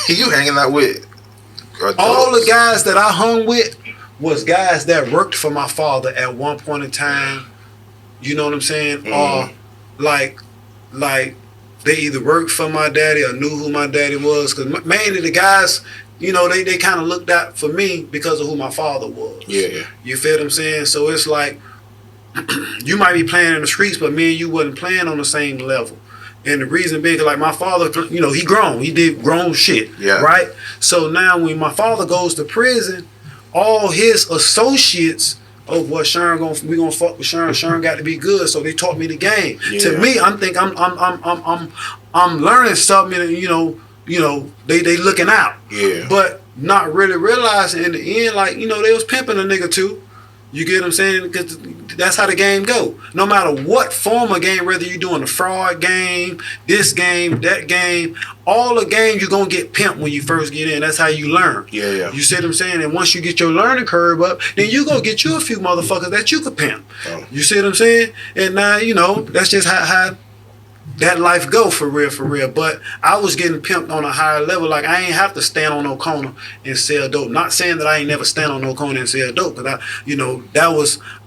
A: You hanging out with adults?
B: All the guys that I hung with was guys that worked for my father at one point in time. You know what I'm saying? Or like they either worked for my daddy or knew who my daddy was. Because mainly the guys you know, they kind of looked out for me because of who my father was.
A: Yeah.
B: You feel what I'm saying? So it's like, you might be playing in the streets, but me and you wasn't playing on the same level. And the reason being, like my father, you know, he did grown shit, right? So now when my father goes to prison, all his associates, oh boy, we gonna fuck with Sherman. Sherman got to be good, so they taught me the game. Yeah. To me, I'm learning something. You know, they looking out.
A: Yeah.
B: But not really realizing in the end, like, you know, they was pimping a nigga too. You get what I'm saying? Because that's how the game go. No matter what form of game, whether you're doing a fraud game, this game, that game, all the games you're going to get pimped when you first get in. That's how you learn.
A: Yeah.
B: You see what I'm saying? And once you get your learning curve up, then you go get you a few motherfuckers that you could pimp.
A: Oh.
B: You see what I'm saying? And now, you know, that's just how that life go for real. But I was getting pimped on a higher level. Like, I ain't have to stand on no corner and sell dope. Not saying that I ain't never stand on no corner and sell dope, because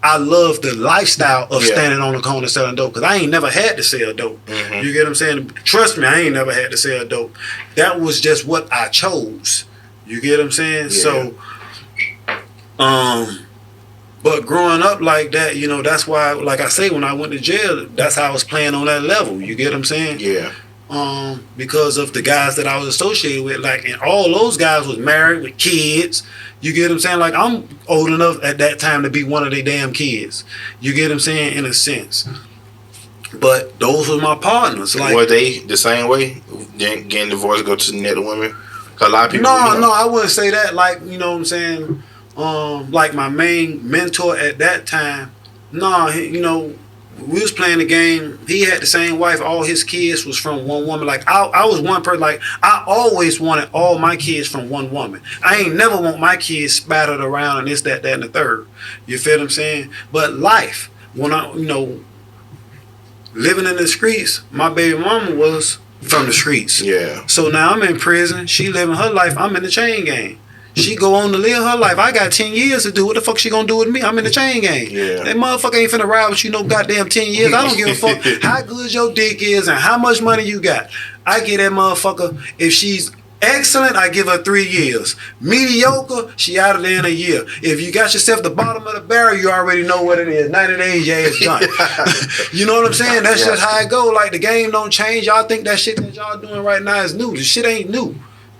B: I love the lifestyle of standing on the corner selling dope, because I ain't never had to sell dope.
A: Mm-hmm.
B: You get what I'm saying? Trust me, I ain't never had to sell dope. That was just what I chose. You get what I'm saying?
A: Yeah.
B: So, but growing up like that, you know, that's why, like I say, when I went to jail, that's how I was playing on that level. You get what I'm saying?
A: Yeah.
B: Because of the guys that I was associated with, like, and all those guys was married with kids. You get what I'm saying? Like, I'm old enough at that time to be one of their damn kids. You get what I'm saying? In a sense. But those were my partners. Like,
A: were they the same way? Getting divorced, go to the net of women? A lot of people.
B: No, I wouldn't say that. Like, you know what I'm saying? Like my main mentor at that time, you know, we was playing the game. He had the same wife. All his kids was from one woman. Like, I was one person. Like, I always wanted all my kids from one woman. I ain't never want my kids spattered around and this, that, and the third. You feel what I'm saying? But life, when I, you know, living in the streets, my baby mama was from the streets.
A: Yeah. So
B: now I'm in prison. She living her life. I'm in the chain gang. She go on to live her life. I got 10 years to do. What the fuck she gonna do with me? I'm in the chain gang.
A: Yeah.
B: That motherfucker ain't finna ride with you no goddamn 10 years. I don't give a fuck how good your dick is and how much money you got. I get that motherfucker. If she's excellent, I give her 3 years. Mediocre, she out of there in a year. If you got yourself the bottom of the barrel, you already know what it is. 90 days, your ass done. You know what I'm saying? That's just how it go. Like, the game don't change. Y'all think that shit that y'all doing right now is new. The shit ain't new.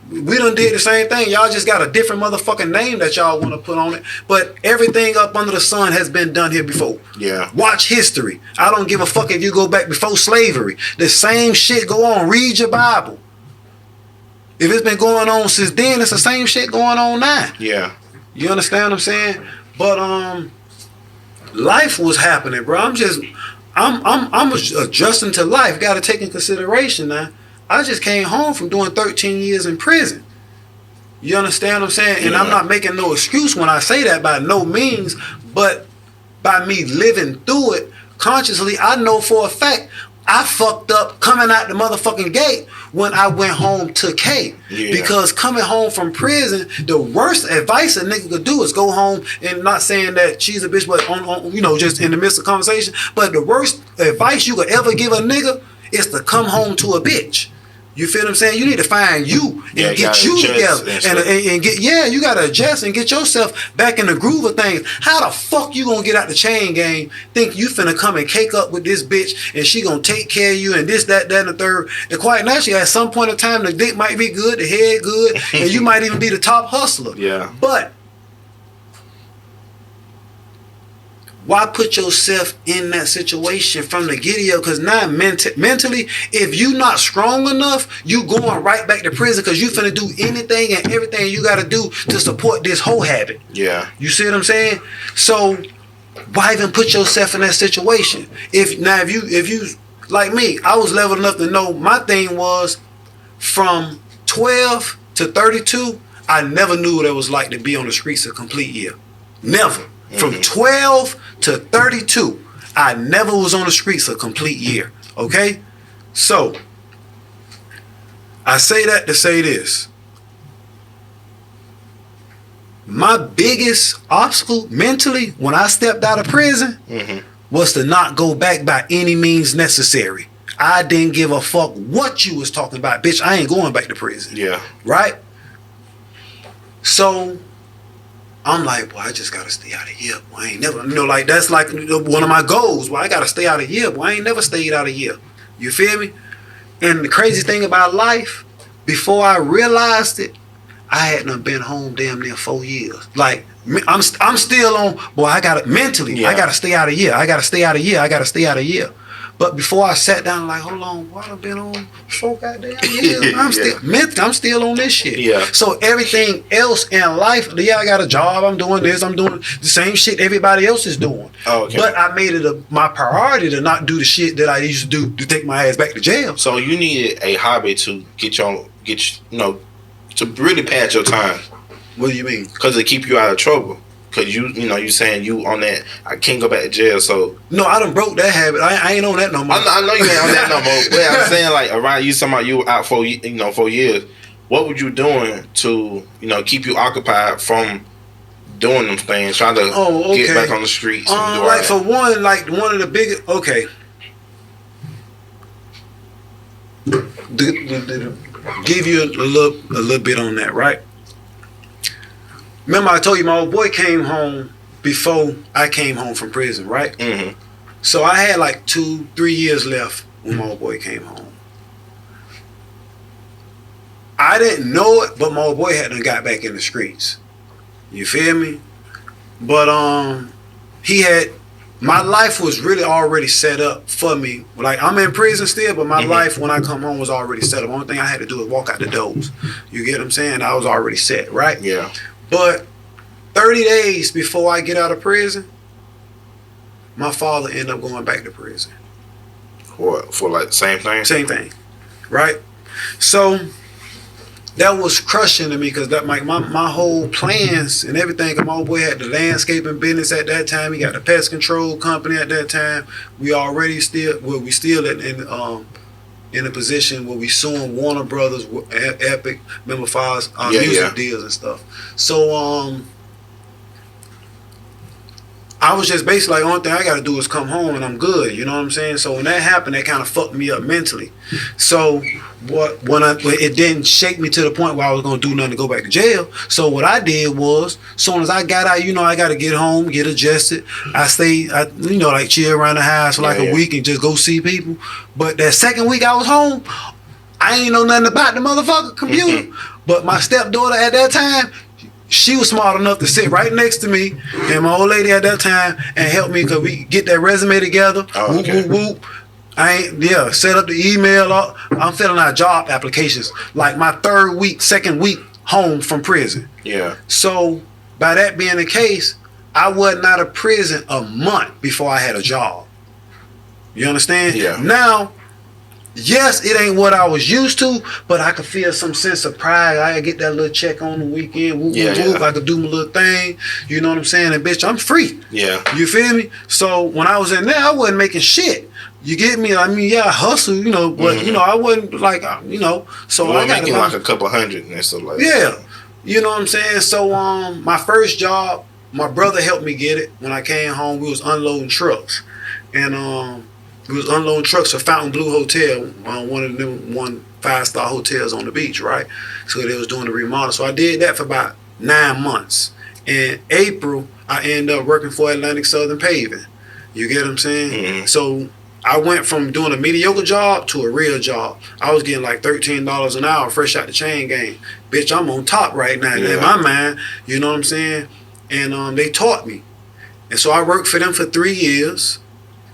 B: We done did the same thing. Y'all just got a different motherfucking name that y'all want to put on it. But everything up under the sun has been done here before.
A: Yeah.
B: Watch history. I don't give a fuck if you go back before slavery. The same shit go on. Read your Bible. If it's been going on since then, it's the same shit going on now.
A: Yeah.
B: You understand what I'm saying? But life was happening, bro. I'm adjusting to life. Got to take in consideration now. I just came home from doing 13 years in prison. You understand what I'm saying? And I'm not making no excuse when I say that, by no means. But by me living through it consciously, I know for a fact I fucked up coming out the motherfucking gate when I went home to K. Yeah. Because coming home from prison, the worst advice a nigga could do is go home, and not saying that she's a bitch, but on you know, just in the midst of conversation. But the worst advice you could ever give a nigga is to come home to a bitch. You feel what I'm saying? You need to find you and get you together and get, you gotta adjust and get yourself back in the groove of things. How the fuck you gonna get out the chain gang, think you finna come and cake up with this bitch and she gonna take care of you and this, that, and the third? And quite naturally, at some point in time, the dick might be good, the head good, and you might even be the top hustler.
A: Yeah.
B: But why put yourself in that situation from the get-go? Because now mentally, if you not strong enough, you going right back to prison, because you finna do anything and everything you got to do to support this whole habit.
A: Yeah.
B: You see what I'm saying? So why even put yourself in that situation? If you like me, I was level enough to know my thing was from 12 to 32, I never knew what it was like to be on the streets a complete year. Never. From 12 to 32, I never was on the streets a complete year. Okay? So, I say that to say this. My biggest obstacle mentally when I stepped out of prison was to not go back by any means necessary. I didn't give a fuck what you was talking about. Bitch, I ain't going back to prison.
A: Yeah.
B: Right? So I'm like, boy, I just gotta stay out of here. Boy, I ain't never, like that's like one of my goals. Boy, I gotta stay out of here. Boy, I ain't never stayed out of here. You feel me? And the crazy thing about life, before I realized it, I hadn't been home damn near 4 years. Like I'm still on. Boy, I gotta mentally. I gotta stay out of here. I gotta stay out of here. I gotta stay out of here. But before I sat down, like, hold on, what I've been on 4 goddamn years. I'm still on this shit.
A: Yeah.
B: So everything else in life, I got a job. I'm doing this. I'm doing the same shit everybody else is doing.
A: Oh, okay.
B: But I made it my priority to not do the shit that I used to do to take my ass back to jail.
A: So you needed a hobby to to really pass your time.
B: What do you mean?
A: Because it keep you out of trouble. Because you saying you on that, I can't go back to jail, so.
B: No, I done broke that habit. I ain't on that no more.
A: I know you ain't on that no more. But I'm saying, like, around you talking about you out for 4 years, what were you doing to, keep you occupied from doing them things, trying to get back on the streets? And do all
B: like,
A: that?
B: for one, like, one of the biggest, okay. Give you a little bit on that, right? Remember I told you my old boy came home before I came home from prison, right?
A: Mm-hmm.
B: So I had like 2-3 years left when my old boy came home. I didn't know it, but my old boy hadn't got back in the streets. You feel me? But my life was really already set up for me. Like, I'm in prison still, but my life when I come home was already set up. The only thing I had to do was walk out the doors. You get what I'm saying? I was already set, right?
A: Yeah.
B: But 30 days before I get out of prison, my father ended up going back to prison.
A: For like the same thing?
B: Same thing, right? So that was crushing to me because that my whole plans and everything. My old boy had the landscaping business at that time. He got the pest control company at that time. We still in a position where we suing Warner Brothers, Epic, remember Fox, music deals and stuff. So I was just basically like, only thing I got to do is come home and I'm good. You know what I'm saying? So when that happened, that kind of fucked me up mentally. So it didn't shake me to the point where I was going to do nothing to go back to jail. So what I did was, as soon as I got out, I got to get home, get adjusted. I stayed, like chill around the house for like a week and just go see people. But that second week I was home, I ain't know nothing about the motherfucking computer. But my stepdaughter at that time, she was smart enough to sit right next to me and my old lady at that time and help me because we get that resume together.
A: Oh, okay.
B: Whoop. Set up the email. I'm filling out job applications like my second week home from prison. Yeah. So by that being the case, I wasn't out of prison a month before I had a job. You understand?
A: Yeah.
B: Now, yes, it ain't what I was used to, but I could feel some sense of pride. I get that little check on the weekend. Whoop. I could do my little thing. You know what I'm saying? And bitch, I'm free. Yeah. You feel me? So when I was in there, I wasn't making shit. You get me? I mean, I hustle, but I wasn't like, So I got
A: like a couple hundred and stuff like that.
B: Yeah. You know what I'm saying? So my first job, my brother helped me get it. When I came home, we was unloading trucks. And we was unloading trucks for Fountain Blue Hotel, one of them 5-star hotels on the beach, right? So they was doing the remodel. So I did that for about 9 months. In April, I ended up working for Atlantic Southern Paving. You get what I'm saying? Mm-hmm. So I went from doing a mediocre job to a real job. I was getting like $13 an hour fresh out the chain gang. Bitch, I'm on top right now. In my mind, you know what I'm saying? And they taught me. And so I worked for them for 3 years.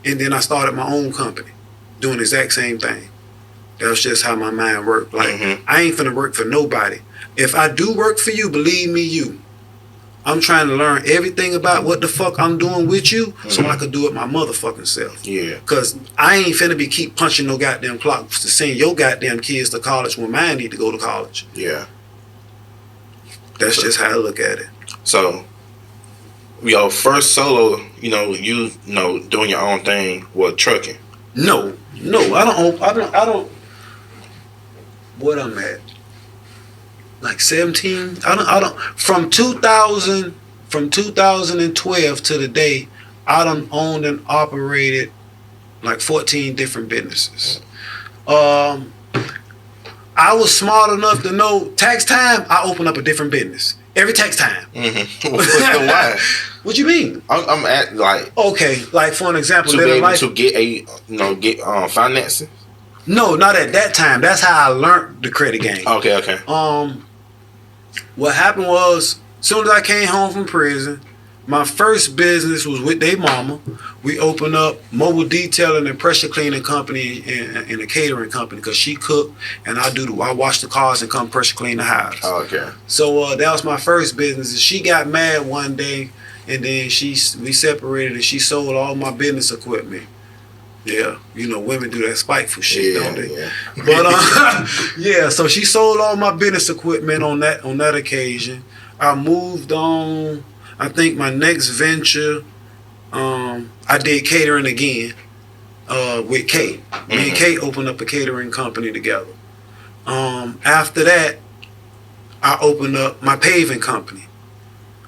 B: And then I started my own company, doing the exact same thing. That was just how my mind worked. Like, I ain't finna work for nobody. If I do work for you, believe me, I'm trying to learn everything about what the fuck I'm doing with you so I can do it my motherfucking self. Yeah. Because I ain't finna keep punching no goddamn clock to send your goddamn kids to college when mine need to go to college. Yeah. That's just how I look at it.
A: So, your first solo, doing your own thing was trucking.
B: No, I don't. What I'm at, like 17. I don't. From 2012 to the day, I done owned and operated like 14 different businesses. I was smart enough to know tax time, I opened up a different business. every tax time.
A: Why?
B: What you mean?
A: I'm at like
B: Okay, like for an example,
A: to be able to get financing.
B: No, not at that time. That's how I learned the credit game.
A: Okay.
B: What happened was, as soon as I came home from prison, my first business was with their mama. We opened up mobile detailing and pressure cleaning company and a catering company because she cooked and I wash the cars and come pressure clean the house.
A: Oh, okay.
B: So that was my first business. And she got mad one day, and then we separated, and she sold all my business equipment. Yeah, women do that spiteful shit, don't they?
A: Yeah.
B: But yeah, so she sold all my business equipment on that occasion. I moved on. I think my next venture, I did catering again with Kate. Me and Kate opened up a catering company together. After that, I opened up my paving company.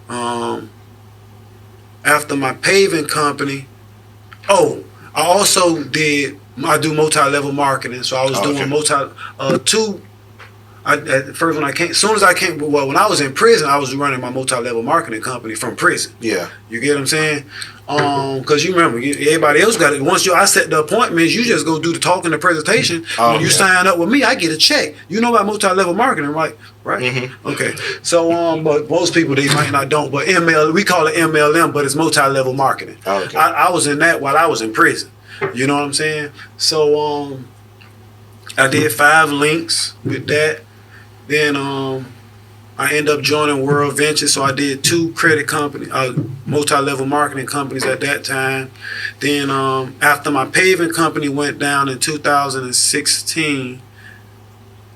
B: After my paving company, I do multi-level marketing. So I was doing at first when I came, when I was in prison, I was running my multi-level marketing company from prison.
A: Yeah.
B: You get what I'm saying? Because you remember, everybody else got it. Once I set the appointments, you just go do the talking, the presentation. When you sign up with me, I get a check. You know about multi-level marketing, right?
A: Mm-hmm.
B: Okay. So, but most people, they might not don't. But we call it MLM, but it's multi-level marketing.
A: Okay.
B: I was in that while I was in prison. You know what I'm saying? So, I did 5 links with that. Then I ended up joining World Ventures, so I did 2 credit company, multi-level marketing companies at that time. Then after my paving company went down in 2016,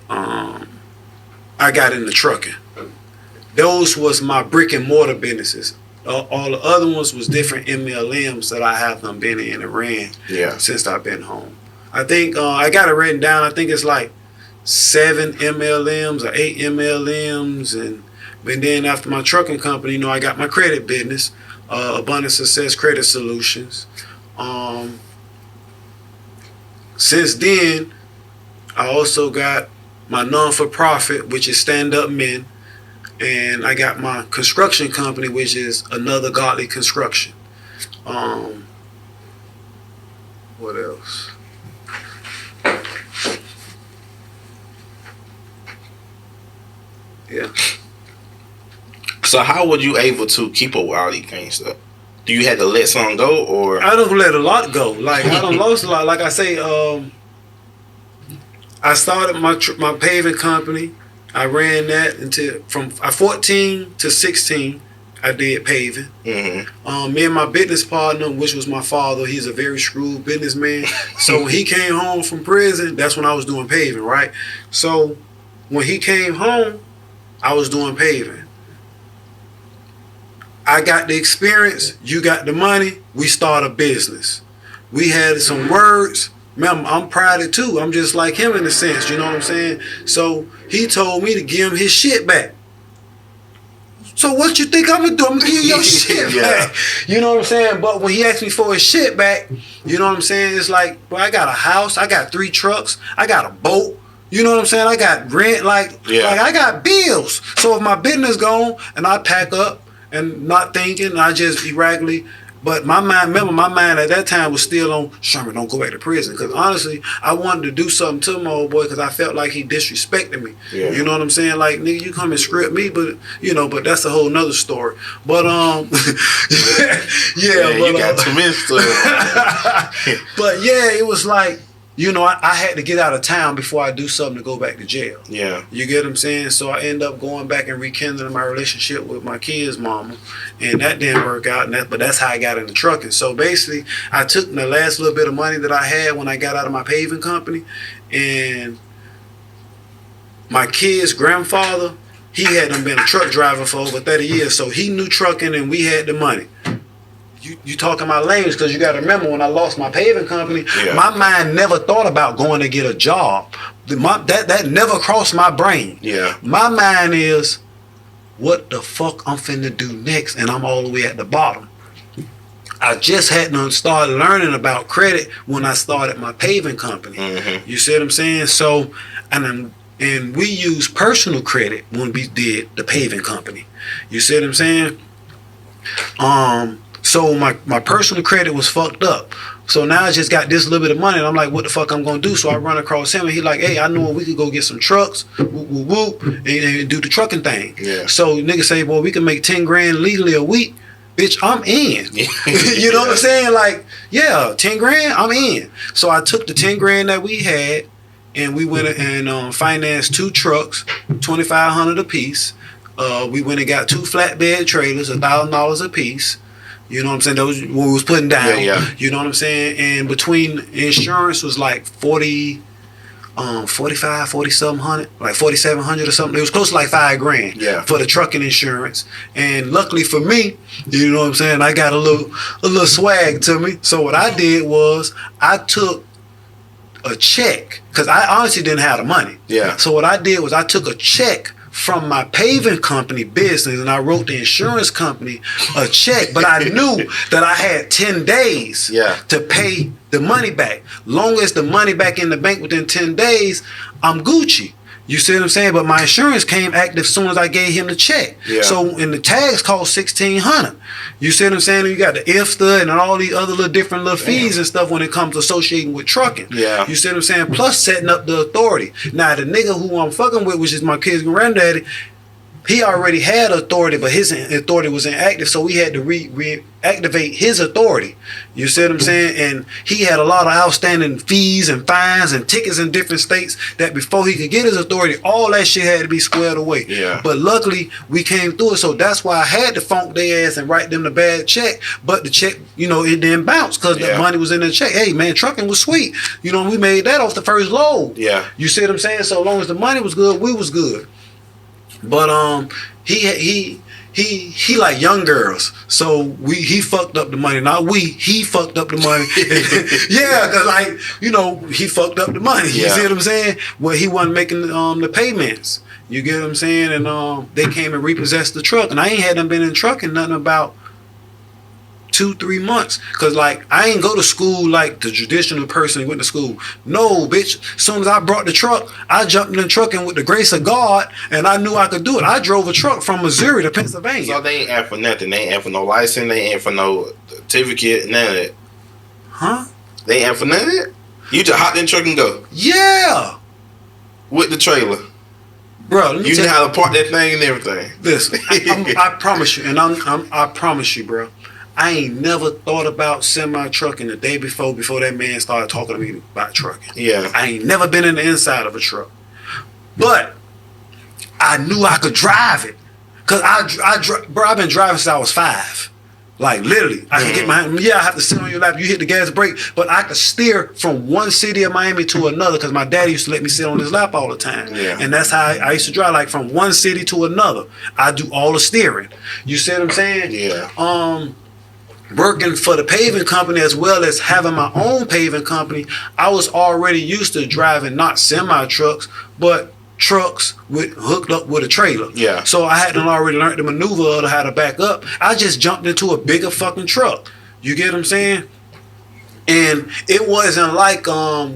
B: I got into trucking. Those was my brick and mortar businesses. All the other ones was different MLMs that I have been in and ran since I've been home. I think I got it written down. I think it's like 7 MLMs or 8 MLMs, and then after my trucking company, I got my credit business, Abundant Success Credit Solutions. Since then, I also got my non-for-profit, which is Stand Up Men, and I got my construction company, which is Another Godly Construction. What else? Yeah.
A: So how were you able to keep up with all these things up? Do you have to let some go, or?
B: I don't let a lot go. Like I don't lost a lot. Like I say, I started my paving company. I ran that until from 14 to 16. I did paving.
A: Mm-hmm.
B: Me and my business partner, which was my father, he's a very shrewd businessman. So when he came home from prison, that's when I was doing paving, right? So when he came home, I was doing paving. I got the experience, you got the money, we start a business. We had some words. Man, I'm proud of it too. I'm just like him in a sense, you know what I'm saying? So he told me to give him his shit back. So what you think I'm gonna do? I'm gonna give you your shit back. You know what I'm saying? But when he asked me for his shit back, you know what I'm saying? It's like, well, I got a house, I got 3 trucks, I got a boat. You know what I'm saying? I got rent, like I got bills. So if my business gone and I pack up and not thinking, I just be raggedy. But my mind at that time was still on, Sherman, don't go back to prison. Because honestly, I wanted to do something to my old boy because I felt like he disrespected me.
A: Yeah.
B: You know what I'm saying? Like, nigga, you come and script me, but that's a whole nother story. But
A: you got too many stories.
B: But yeah, it was like, I had to get out of town before I do something to go back to jail.
A: Yeah.
B: You get what I'm saying? So I end up going back and rekindling my relationship with my kid's mama. And that didn't work out. But that's how I got into trucking. So basically, I took the last little bit of money that I had when I got out of my paving company. And my kid's grandfather, he had been a truck driver for over 30 years. So he knew trucking and we had the money. You talking my language because you got to remember when I lost my paving company, my mind never thought about going to get a job. That never crossed my brain.
A: Yeah.
B: My mind is, what the fuck I'm finna do next, and I'm all the way at the bottom. I just had to start learning about credit when I started my paving company.
A: Mm-hmm.
B: You see what I'm saying? So, and then and we used personal credit when we did the paving company. You see what I'm saying? So my personal credit was fucked up. So now I just got this little bit of money, and I'm like, what the fuck I'm gonna do? So I run across him, and he like, hey, I know we could go get some trucks, and do the trucking thing.
A: Yeah.
B: So niggas say, well, we can make 10 grand legally a week. Bitch, I'm in. You know what I'm saying? Like, yeah, 10 grand, I'm in. So I took the 10 grand that we had, and we went and financed 2 trucks, $2,500 a piece. We went and got 2 flatbed trailers, $1,000 a piece. You know what I'm saying? Those what we was putting down.
A: Yeah.
B: You know what I'm saying? And between insurance was like 45, 40-something hundred, like 4,700 or something. It was close to like $5 grand for the trucking insurance. And luckily for me, you know what I'm saying, I got a little swag to me. So what I did was I took a check, because I honestly didn't have the money.
A: Yeah.
B: So what I did was I took a check from my paving company business, and I wrote the insurance company a check, but I knew that I had 10 days to pay the money back. Long as the money back in the bank within 10 days, I'm Gucci. You see what I'm saying? But my insurance came active as soon as I gave him the check. Yeah. So, and the tags cost $1,600. You see what I'm saying? You got the IFTA and all these other little different little fees and stuff when it comes to associating with trucking. Yeah. You see what I'm saying? Plus setting up the authority. Now, the nigga who I'm fucking with, which is my kid's granddaddy, he already had authority, but his authority was inactive, so we had to reactivate his authority. You see what I'm saying? And he had a lot of outstanding fees and fines and tickets in different states that before he could get his authority, all that shit had to be squared away. Yeah. But luckily, we came through it, so that's why I had to funk their ass and write them the bad check. But the check, you know, it didn't bounce because the money was in the check. Hey, man, trucking was sweet. You know, we made that off the first load. Yeah. You see what I'm saying? So long as the money was good, we was good. But he like young girls, so he fucked up the money. Not we, he fucked up the money. Yeah, cause like, you know, he fucked up the money. You see what I'm saying? Well, he wasn't making the payments. You get what I'm saying? And they came and repossessed the truck, and I ain't had them been in trucking nothing about 2-3 months, cause like I ain't go to school like the traditional person who went to school. No, bitch. As soon as I brought the truck, I jumped in the truck, and with the grace of God, and I knew I could do it. I drove a truck from Missouri to Pennsylvania.
A: So they ain't asked for nothing. They ain't asked for no license. They ain't for no certificate. None of that.
B: Huh?
A: They ain't asked for none of that. You just hop in the truck and go.
B: Yeah.
A: With the trailer.
B: Bro,
A: you know how to park that thing and everything.
B: Listen, I promise you, and I promise you, bro. I ain't never thought about semi-trucking the day before that man started talking to me about trucking. Yeah. I ain't never been in the inside of a truck. But I knew I could drive it. Because I've been driving since I was 5. Like, literally. I can get my hand. Yeah, I have to sit on your lap. You hit the gas brake. But I could steer from one city of Miami to another, because my daddy used to let me sit on his lap all the time. Yeah. And that's how I used to drive, like, from one city to another. I do all the steering. You see what I'm saying? Yeah. Working for the paving company as well as having my own paving company, I was already used to driving not semi-trucks, but trucks hooked up with a trailer. Yeah. So I hadn't already learned the maneuver of how to back up. I just jumped into a bigger fucking truck. You get what I'm saying? And it wasn't like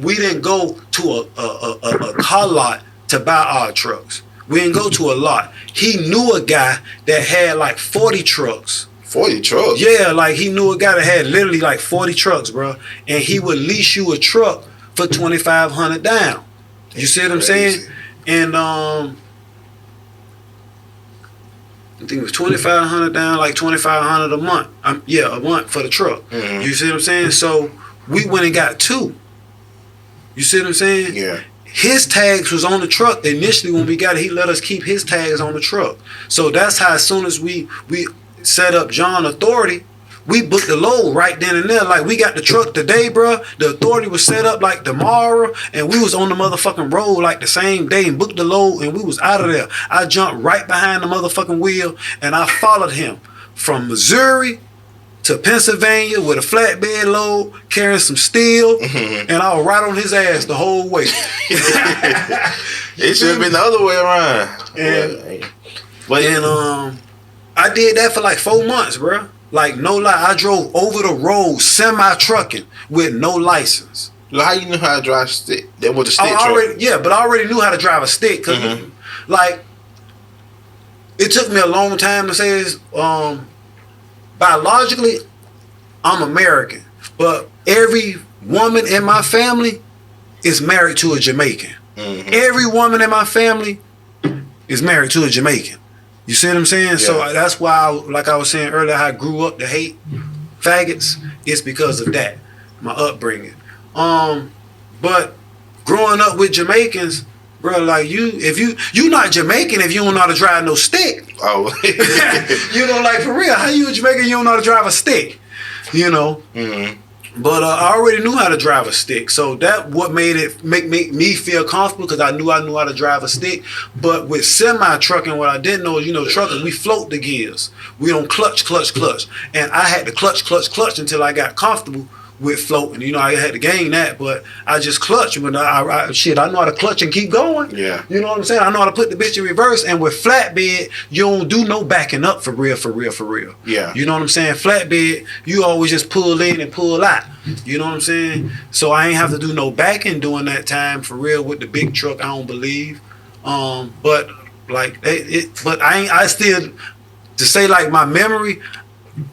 B: we didn't go to a car lot to buy our trucks. We didn't go to a lot. He knew a guy that had like 40 trucks.
A: 40 trucks?
B: Yeah, like he knew a guy that had literally like 40 trucks, bro. And he would lease you a truck for $2,500 down. You see what I'm saying? And I think it was $2,500 down, like $2,500 a month. A month for the truck. Mm-hmm. You see what I'm saying? So we went and got 2. You see what I'm saying? Yeah. His tags was on the truck. Initially when we got it, he let us keep his tags on the truck. So that's how as soon as we set up John Authority, we booked the load right then and there. Like, we got the truck today, bro. The authority was set up like tomorrow, and we was on the motherfucking road like the same day and booked the load, and we was out of there. I jumped right behind the motherfucking wheel, and I followed him from Missouri to Pennsylvania with a flatbed load, carrying some steel, and I was right on his ass the whole way.
A: It should have been the other way around.
B: And I did that for like 4 months, bro. Like, no lie, I drove over the road semi-trucking with no license.
A: How you knew how to drive a stick? That was a stick truck.
B: But I already knew how to drive a stick. Cause like, it took me a long time to say this. Biologically, I'm American, but every woman in my family is married to a Jamaican. Every woman in my family is married to a Jamaican. You see what I'm saying? Yeah. So that's why, like I was saying earlier, how I grew up to hate faggots. It's because of that, my upbringing. But growing up with Jamaicans, bro, like you not Jamaican if you don't know how to drive no stick.
A: Oh,
B: you know, like for real, how you a Jamaican? You don't know how to drive a stick. You know. But I already knew how to drive a stick, so that what made it make me feel comfortable, because I knew how to drive a stick. But with semi trucking, what I didn't know is, you know, trucking, we float the gears. We don't clutch, and I had to clutch until I got comfortable with floating. You know, I had to gain that, but I just clutch. When I know how to clutch and keep going. Yeah. You know what I'm saying? I know how to put the bitch in reverse, and with flatbed, you don't do no backing up for real. Yeah. You know what I'm saying? Flatbed, you always just pull in and pull out. You know what I'm saying? So I ain't have to do no backing during that time for real with the big truck, I don't believe. But like but I still, to say like my memory,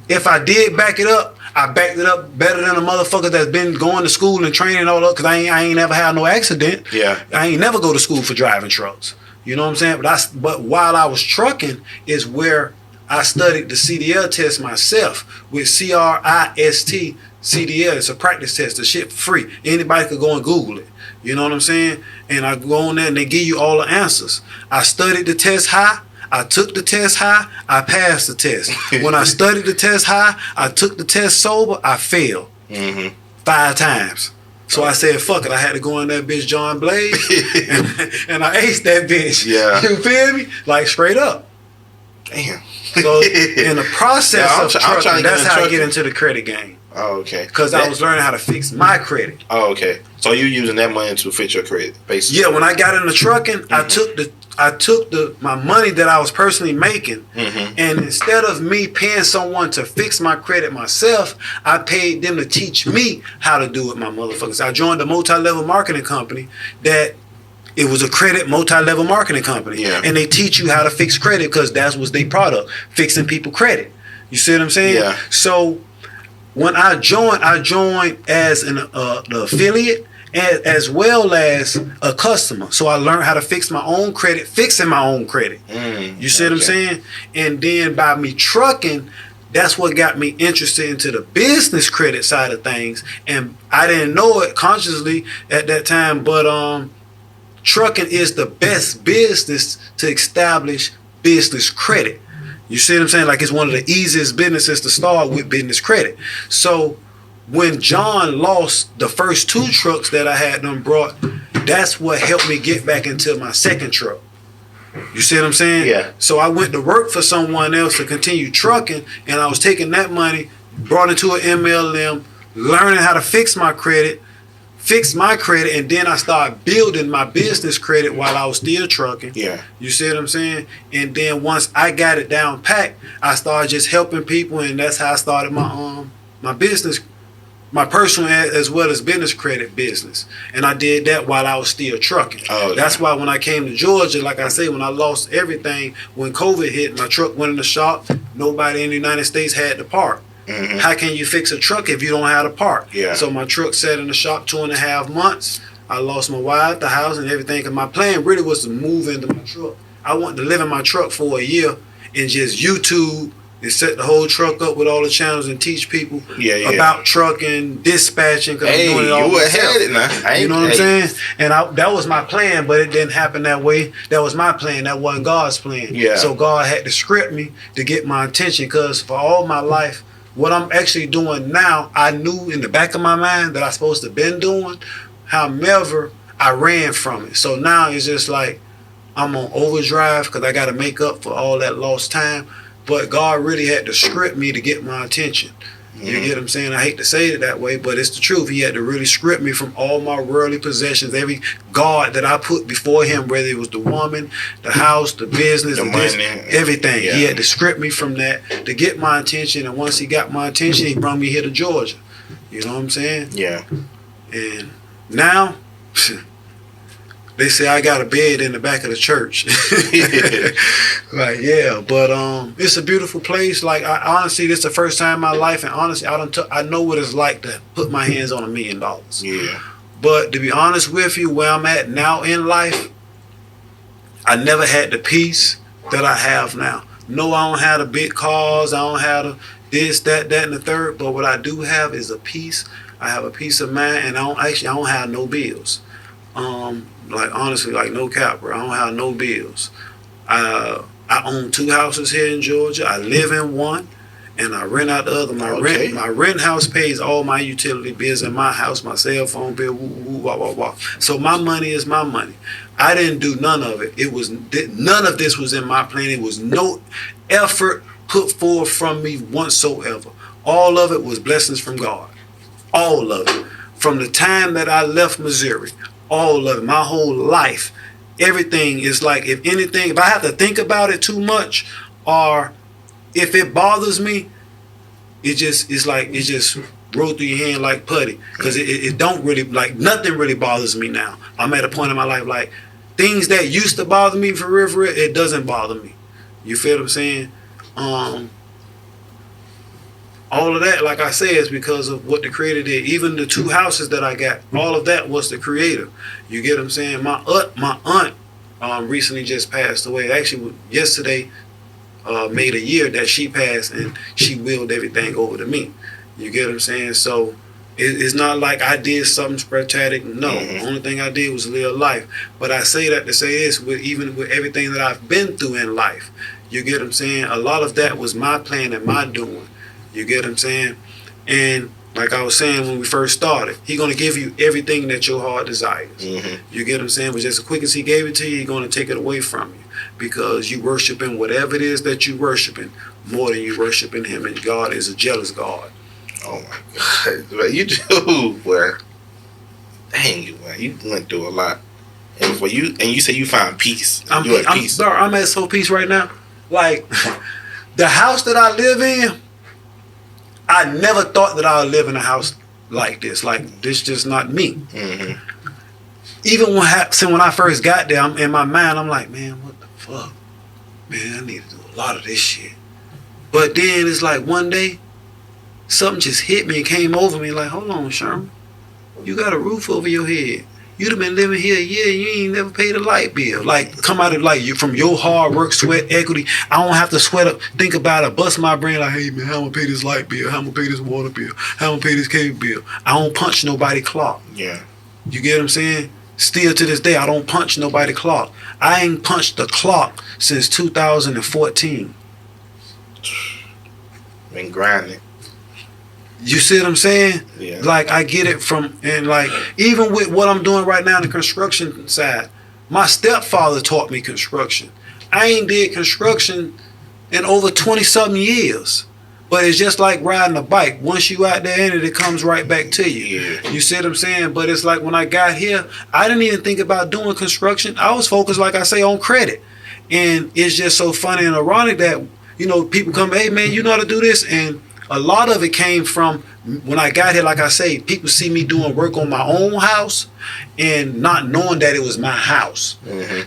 B: if I did back it up, I backed it up better than a motherfucker that's been going to school and training all up, because I ain't never had no accident. Yeah. I ain't never go to school for driving trucks. You know what I'm saying? But while I was trucking is where I studied the CDL test myself with CRIST CDL. It's a practice test. The shit free. Anybody could go and Google it. You know what I'm saying? And I go on there and they give you all the answers. I studied the test high. I took the test high, I passed the test. When I studied the test high, I took the test sober, I failed 5 times. So I said, fuck it. I had to go in that bitch John Blade, and I aced that bitch. Yeah. You feel me? Like, straight up.
A: Damn.
B: So in the process of trucking, that's how I get into the credit game.
A: Oh, okay.
B: Because I was learning how to fix my credit.
A: Oh, okay. So you using that money to fix your credit, basically? Yeah.
B: When I got into trucking, I took my money that I was personally making, and instead of me paying someone to fix my credit myself, I paid them to teach me how to do it, my motherfuckers. I joined a multi-level marketing company that it was a credit multi-level marketing company, and they teach you how to fix credit, because that was their product, fixing people credit. You see what I'm saying? Yeah. So when I joined as the affiliate, as well as a customer. So I learned how to fix my own credit, fixing my own credit. You see what I'm saying? And then by me trucking, that's what got me interested into the business credit side of things. And I didn't know it consciously at that time, but trucking is the best business to establish business credit. You see what I'm saying? Like, it's one of the easiest businesses to start with business credit. So when John lost the first 2 trucks that I had them brought, that's what helped me get back into my second truck. You see what I'm saying? Yeah. So I went to work for someone else to continue trucking, and I was taking that money, brought into an MLM, learning how to fix my credit, and then I started building my business credit while I was still trucking. Yeah. You see what I'm saying? And then once I got it down packed, I started just helping people, and that's how I started my business, my personal as well as business credit business. And I did that while I was still trucking. Oh, that's why when I came to Georgia, like I say, when I lost everything, when COVID hit, my truck went in the shop, nobody in the United States had the part. How can you fix a truck if you don't have the part? Yeah. So my truck sat in the shop 2.5 months. I lost my wife, the house, and everything. And my plan really was to move into my truck. I wanted to live in my truck for a year and just YouTube and set the whole truck up with all the channels and teach people about trucking, dispatching. Cause I'm doing it all myself. You know what I'm saying? And that was my plan, but it didn't happen that way. That was my plan. That wasn't God's plan. Yeah. So God had to script me to get my attention, because for all my life, what I'm actually doing now, I knew in the back of my mind that I supposed to have been doing. However, I ran from it. So now it's just like I'm on overdrive because I got to make up for all that lost time. But God really had to script me to get my attention. You get what I'm saying? I hate to say it that way, but it's the truth. He had to really script me from all my worldly possessions, every God that I put before him, whether it was the woman, the house, the business, the money, everything. Yeah. He had to script me from that to get my attention. And once he got my attention, he brought me here to Georgia. You know what I'm saying? Yeah. And Now, they say I got a bed in the back of the church. Like, yeah, but it's a beautiful place. Like, I honestly, this is the first time in my life, and honestly, I know what it's like to put my hands on $1 million.
A: Yeah.
B: But to be honest with you, where I'm at now in life, I never had the peace that I have now. No, I don't have the big cars. I don't have the this, that, and the third. But what I do have is a peace. I have a peace of mind, and I don't have no bills. Like, honestly, like, no cap, bro. I don't have no bills. I own 2 houses here in Georgia. I live in one, and I rent out the other. My rent house pays all my utility bills in my house, my cell phone bill, wah, wah, wah. So my money is my money. I didn't do none of it. None of this was in my plan. It was no effort put forth from me whatsoever. All of it was blessings from God. All of it. From the time that I left Missouri, all of it, my whole life, everything is like, if anything, if I have to think about it too much, or if it bothers me, it just roll through your hand like putty. Because it don't really, like, nothing really bothers me now. I'm at a point in my life, like, things that used to bother me for real, it doesn't bother me. You feel what I'm saying? All of that, like I said, is because of what the Creator did. Even the 2 houses that I got, all of that was the Creator. You get what I'm saying? My aunt recently just passed away. Actually, yesterday made a year that she passed, and she willed everything over to me. You get what I'm saying? So it's not like I did something spectacular. No, the only thing I did was live life. But I say that to say this, even with everything that I've been through in life, you get what I'm saying? A lot of that was my plan and my doing. You get what I'm saying? And like I was saying when we first started, He's going to give you everything that your heart desires. You get what I'm saying? But just as quick as He gave it to you, He's going to take it away from you, because you worshiping whatever it is that you worshiping more than you worshiping Him. And God is a jealous God.
A: Oh my God. But you do, boy. Dang you, man. You went through a lot. And you say you find peace. You at peace.
B: I'm at so peace right now. Like, the house that I live in, I never thought that I would live in a house like this. Like, this just not me. Even when I first got there, I'm in my mind, I'm like, man, what the fuck? Man, I need to do a lot of this shit. But then it's like one day, something just hit me and came over me like, hold on, Sherman. You got a roof over your head. You'd have been living here a year, you ain't never paid a light bill. Like, come out of, like, you from your hard work, sweat, equity. I don't have to sweat up, think about it, bust my brain like, hey man, how I'm gonna pay this light bill? How I'm gonna pay this water bill? How I'm gonna pay this cable bill? I don't punch nobody clock.
A: Yeah.
B: You get what I'm saying? Still to this day, I don't punch nobody clock. I ain't punched the clock since 2014.
A: Been grinding.
B: You see what I'm saying?
A: Yeah.
B: Like, I get it from, and like, even with what I'm doing right now on the construction side, my stepfather taught me construction. I ain't did construction in over 20-something years. But it's just like riding a bike. Once you out there in it, it comes right back to you.
A: Yeah.
B: You see what I'm saying? But it's like when I got here, I didn't even think about doing construction. I was focused, like I say, on credit. And it's just so funny and ironic that, you know, people come, hey man, you know how to do this? And a lot of it came from when I got here, like I say, people see me doing work on my own house and not knowing that it was my house.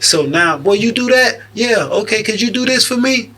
B: So now, boy, you do that? Yeah, okay, could you do this for me?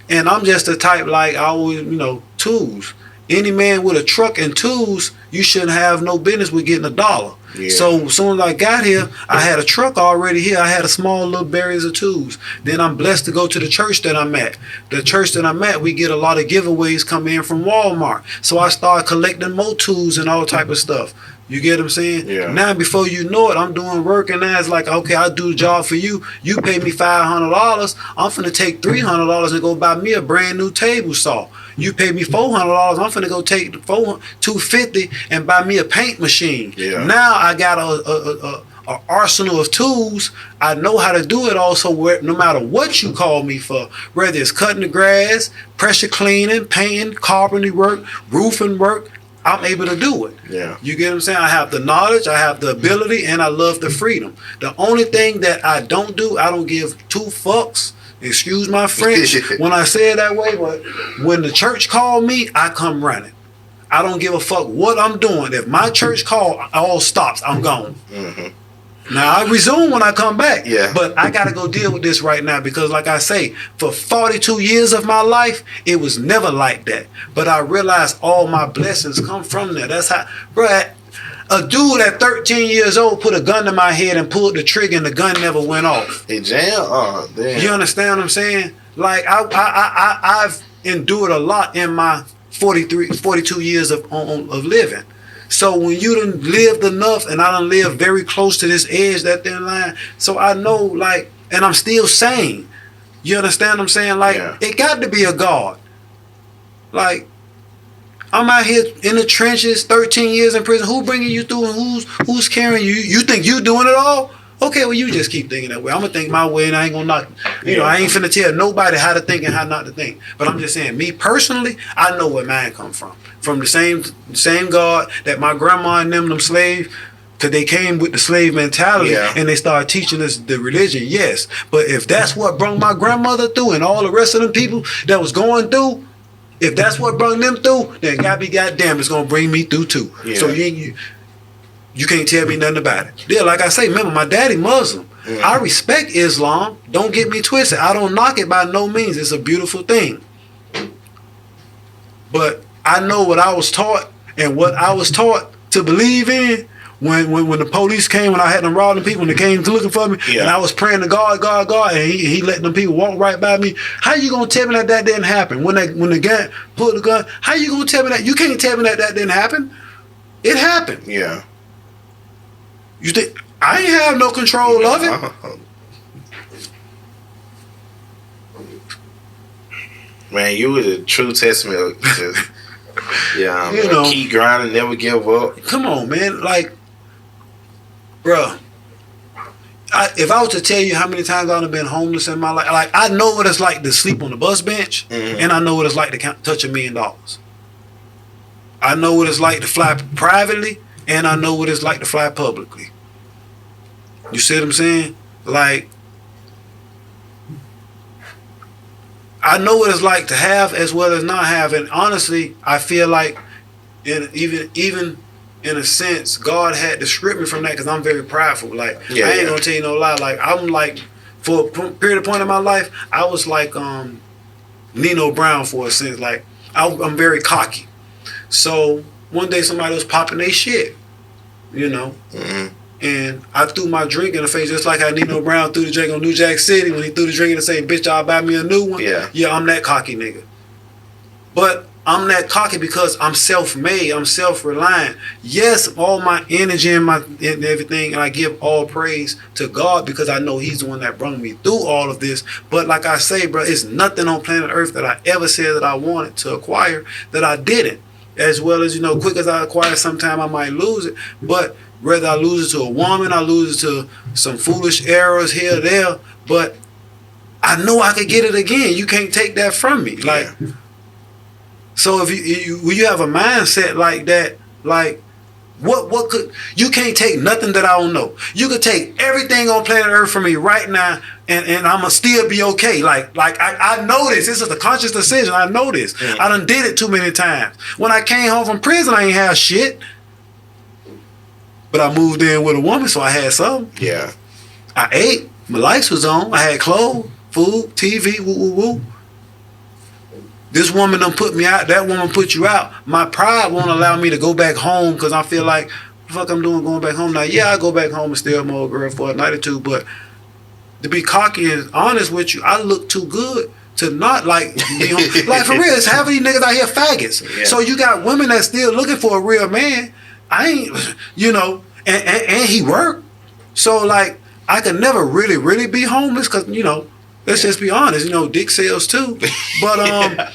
B: And I'm just the type, like, I always, you know, tools. Any man with a truck and tools, you shouldn't have no business with getting $1. Yeah. So as soon as I got here, I had a truck already here. I had a small little barriers of tools. Then I'm blessed to go to the church that I'm at. The church that I'm at, we get a lot of giveaways come in from Walmart. So I started collecting more tools and all type of stuff. You get what I'm saying?
A: Yeah.
B: Now, before you know it, I'm doing work, and now it's like, okay, I'll do the job for you. You pay me $500. I'm finna take $300 and go buy me a brand new table saw. You pay me $400. I'm finna go take $250 and buy me a paint machine.
A: Yeah.
B: Now I got a arsenal of tools. I know how to do it also, no matter what you call me for, whether it's cutting the grass, pressure cleaning, painting, carpentry work, roofing work, I'm able to do it.
A: Yeah. You
B: get what I'm saying? I have the knowledge, I have the ability, and I love the freedom. The only thing that I don't do, I don't give 2 fucks. Excuse my French when I say it that way, but when the church called me, I come running. I don't give a fuck what I'm doing. If my church call all stops, I'm gone. Now I resume when I come back.
A: Yeah.
B: But I gotta go deal with this right now because, like I say, for 42 years of my life, it was never like that. But I realized all my blessings come from there. That's how, bruh. A dude at 13 years old put a gun to my head and pulled the trigger, and the gun never went off.
A: Hey, jam? Oh, damn.
B: You understand what I'm saying? Like I've endured a lot in my 42 years of living. So when you done lived enough, and I done lived very close to this edge, that thin line, so I know, like, and I'm still sane. You understand what I'm saying? Like, It got to be a God. Like, I'm out here in the trenches, 13 years in prison. Who bringing you through, and who's carrying you? You think you doing it all? Okay, well, you just keep thinking that way. I'm going to think my way, and I ain't going to knock. You know, I ain't finna tell nobody how to think and how not to think. But I'm just saying, me personally, I know where mine come from. From the same God that my grandma and them slaves, because they came with the slave mentality, and they started teaching us the religion, yes. But if that's what brought my grandmother through and all the rest of them people that was going through, if that's what brought them through, then God be goddamn, it's going to bring me through too. Yeah. So you can't tell me nothing about it. Yeah, like I say, remember, my daddy Muslim. I respect Islam. Don't get me twisted. I don't knock it by no means. It's a beautiful thing. But I know what I was taught, and what I was taught to believe in when the police came, when I had them robbing people and they came looking for me, and I was praying to God, and he let them people walk right by me. How you gonna tell me that didn't happen? When the guy pulled the gun, how you gonna tell me that? You can't tell me that didn't happen. It happened.
A: Yeah.
B: You think I ain't have no control of it?
A: Man, you was a true testament.
B: You know,
A: keep grinding, never give up.
B: Come on, man. Like, bruh, if I was to tell you how many times I've been homeless in my life, like, I know what it's like to sleep on the bus bench, and I know what it's like to touch $1 million. I know what it's like to fly privately, and I know what it's like to fly publicly. You see what I'm saying? Like, I know what it's like to have as well as not have, and honestly, I feel like, even in a sense, God had to strip me from that because I'm very prideful. Like, I ain't gonna tell you no lie. Like, I'm like, for a period of point in my life, I was like Nino Brown for a sense. Like, I'm very cocky. So one day somebody was popping their shit, you know. And I threw my drink in the face just like how Nino Brown threw the drink on New Jack City when he threw the drink in the same bitch, I'll buy me a new one. Yeah, I'm that cocky nigga. But I'm that cocky because I'm self-made, I'm self-reliant. Yes, all my energy and everything, and I give all praise to God because I know He's the one that brought me through all of this. But like I say, bro, it's nothing on planet Earth that I ever said that I wanted to acquire that I didn't. As well as, you know, quick as I acquire, sometime I might lose it. But whether I lose it to a woman, I lose it to some foolish errors here or there, but I know I could get it again. You can't take that from me. Like, so if you have a mindset like that, like, what could, you can't take nothing that I don't know. You could take everything on planet Earth from me right now, and I'm gonna still be okay. Like I know this. This is a conscious decision. I know this. I done did it too many times. When I came home from prison, I ain't have shit. But I moved in with a woman, so I had something. Yeah. I ate. My lights was on. I had clothes, food, TV, woo. This woman done put me out. That woman put you out. My pride won't allow me to go back home because I feel like, what the fuck I'm doing going back home now? Yeah, I go back home and stay with my old girl for a night or two, but to be cocky and honest with you, I look too good to not like be home. Like, for real, it's half of these niggas out here faggots. Yeah. So you got women that still looking for a real man. I ain't, you know, and he worked. So, like, I could never really be homeless because, you know, let's just be honest, you know, dick sells too. But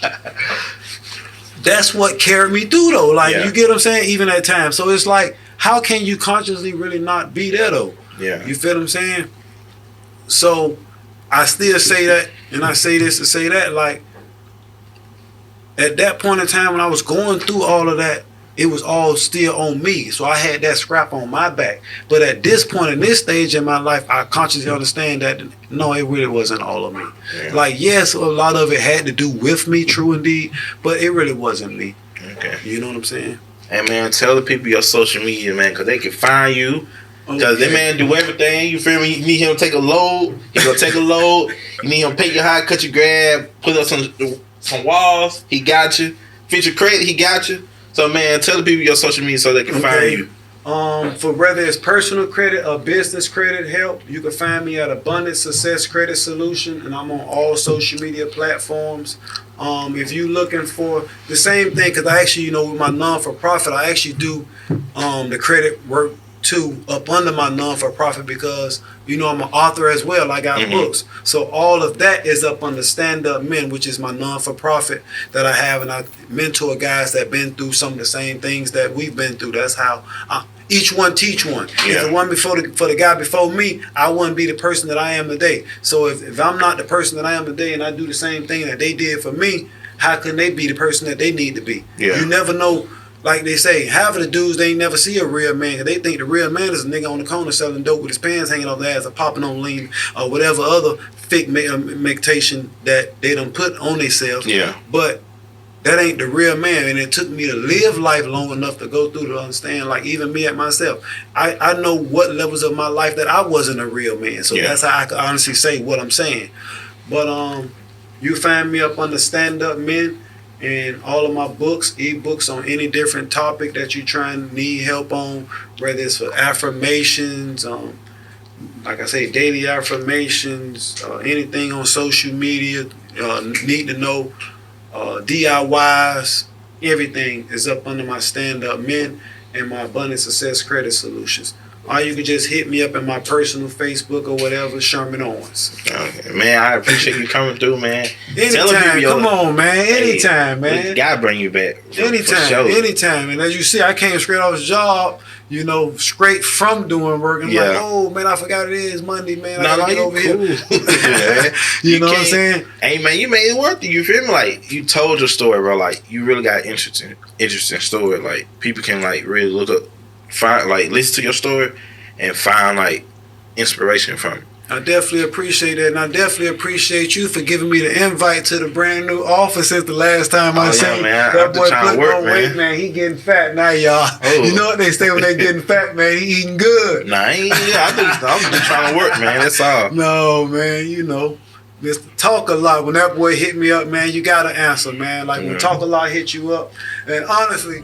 B: that's what carried me through though. Like, you get what I'm saying? Even at times. So it's like, how can you consciously really not be there though? Yeah. You feel what I'm saying? So I still say that, and I say this to say that, like, at that point in time when I was going through all of that, it was all still on me. So I had that scrap on my back. But at this point, in this stage in my life, I consciously understand that, no, it really wasn't all of me. Yeah. Like, yes, a lot of it had to do with me, true indeed, but it really wasn't me.
A: Okay.
B: You know what I'm saying?
A: And man, tell the people your social media, man, because they can find you. Because that man do everything. You feel me? You need him to take a load. He gonna take a load. You need him to pay your high, cut your grab, put up some walls. He got you. Fix your credit. He got you. So man, tell the people your social media so they can find you.
B: For whether it's personal credit or business credit help, you can find me at Abundant Success Credit Solution, and I'm on all social media platforms. If you're looking for the same thing, because I actually, with my non-for-profit, I actually do the credit work too up under my non-for-profit because I'm an author as well. I got books, so all of that is up under Stand Up Men, which is my non-for-profit that I have, and I mentor guys that been through some of the same things that we've been through. That's how each one teach one. If the one for the guy before me, I wouldn't be the person that I am today. So if I'm not the person that I am today and I do the same thing that they did for me, how can they be the person that they need to be? You never know. Like they say, half of the dudes, they ain't never see a real man because they think the real man is a nigga on the corner selling dope with his pants hanging off the ass or popping on lean or whatever other fake medication that they done put on themselves. But that ain't the real man, and it took me to live life long enough to go through to understand, like even me at myself, I know what levels of my life that I wasn't a real man. So that's how I can honestly say what I'm saying. But you find me up under Stand Up Men and all of my books, ebooks on any different topic that you need help on, whether it's for affirmations, like I say, daily affirmations, anything on social media, need to know. DIYs, everything is up under my Stand Up Men and my Abundant Success Credit Solutions. Or you can just hit me up in my personal Facebook or whatever, Sherman Owens.
A: Okay, man, I appreciate you coming through, man.
B: Anytime, come on, man. Anytime, man.
A: We gotta bring you back.
B: Anytime. And as you see, I came straight off the job, straight from doing work. I'm like, oh, man, I forgot it is Monday, man. I gotta get over here. You know what I'm saying?
A: Hey, man, you made it worth it. You feel me? Like, you told your story, bro. Like, you really got an interesting story. Like, people can, like, really look up, listen to your story and find, like, inspiration from it.
B: I definitely appreciate that, and I definitely appreciate you for giving me the invite to the brand new office since the last time I seen that boy putting on weight, man. He getting fat now, y'all. Oh. You know what they say when they getting fat, man? He eating good.
A: Nah, I'm just trying to work, man. That's all.
B: No, man, Mr. Talk a Lot. When that boy hit me up, man, you gotta answer, man. Like when Talk a Lot hit you up, and honestly.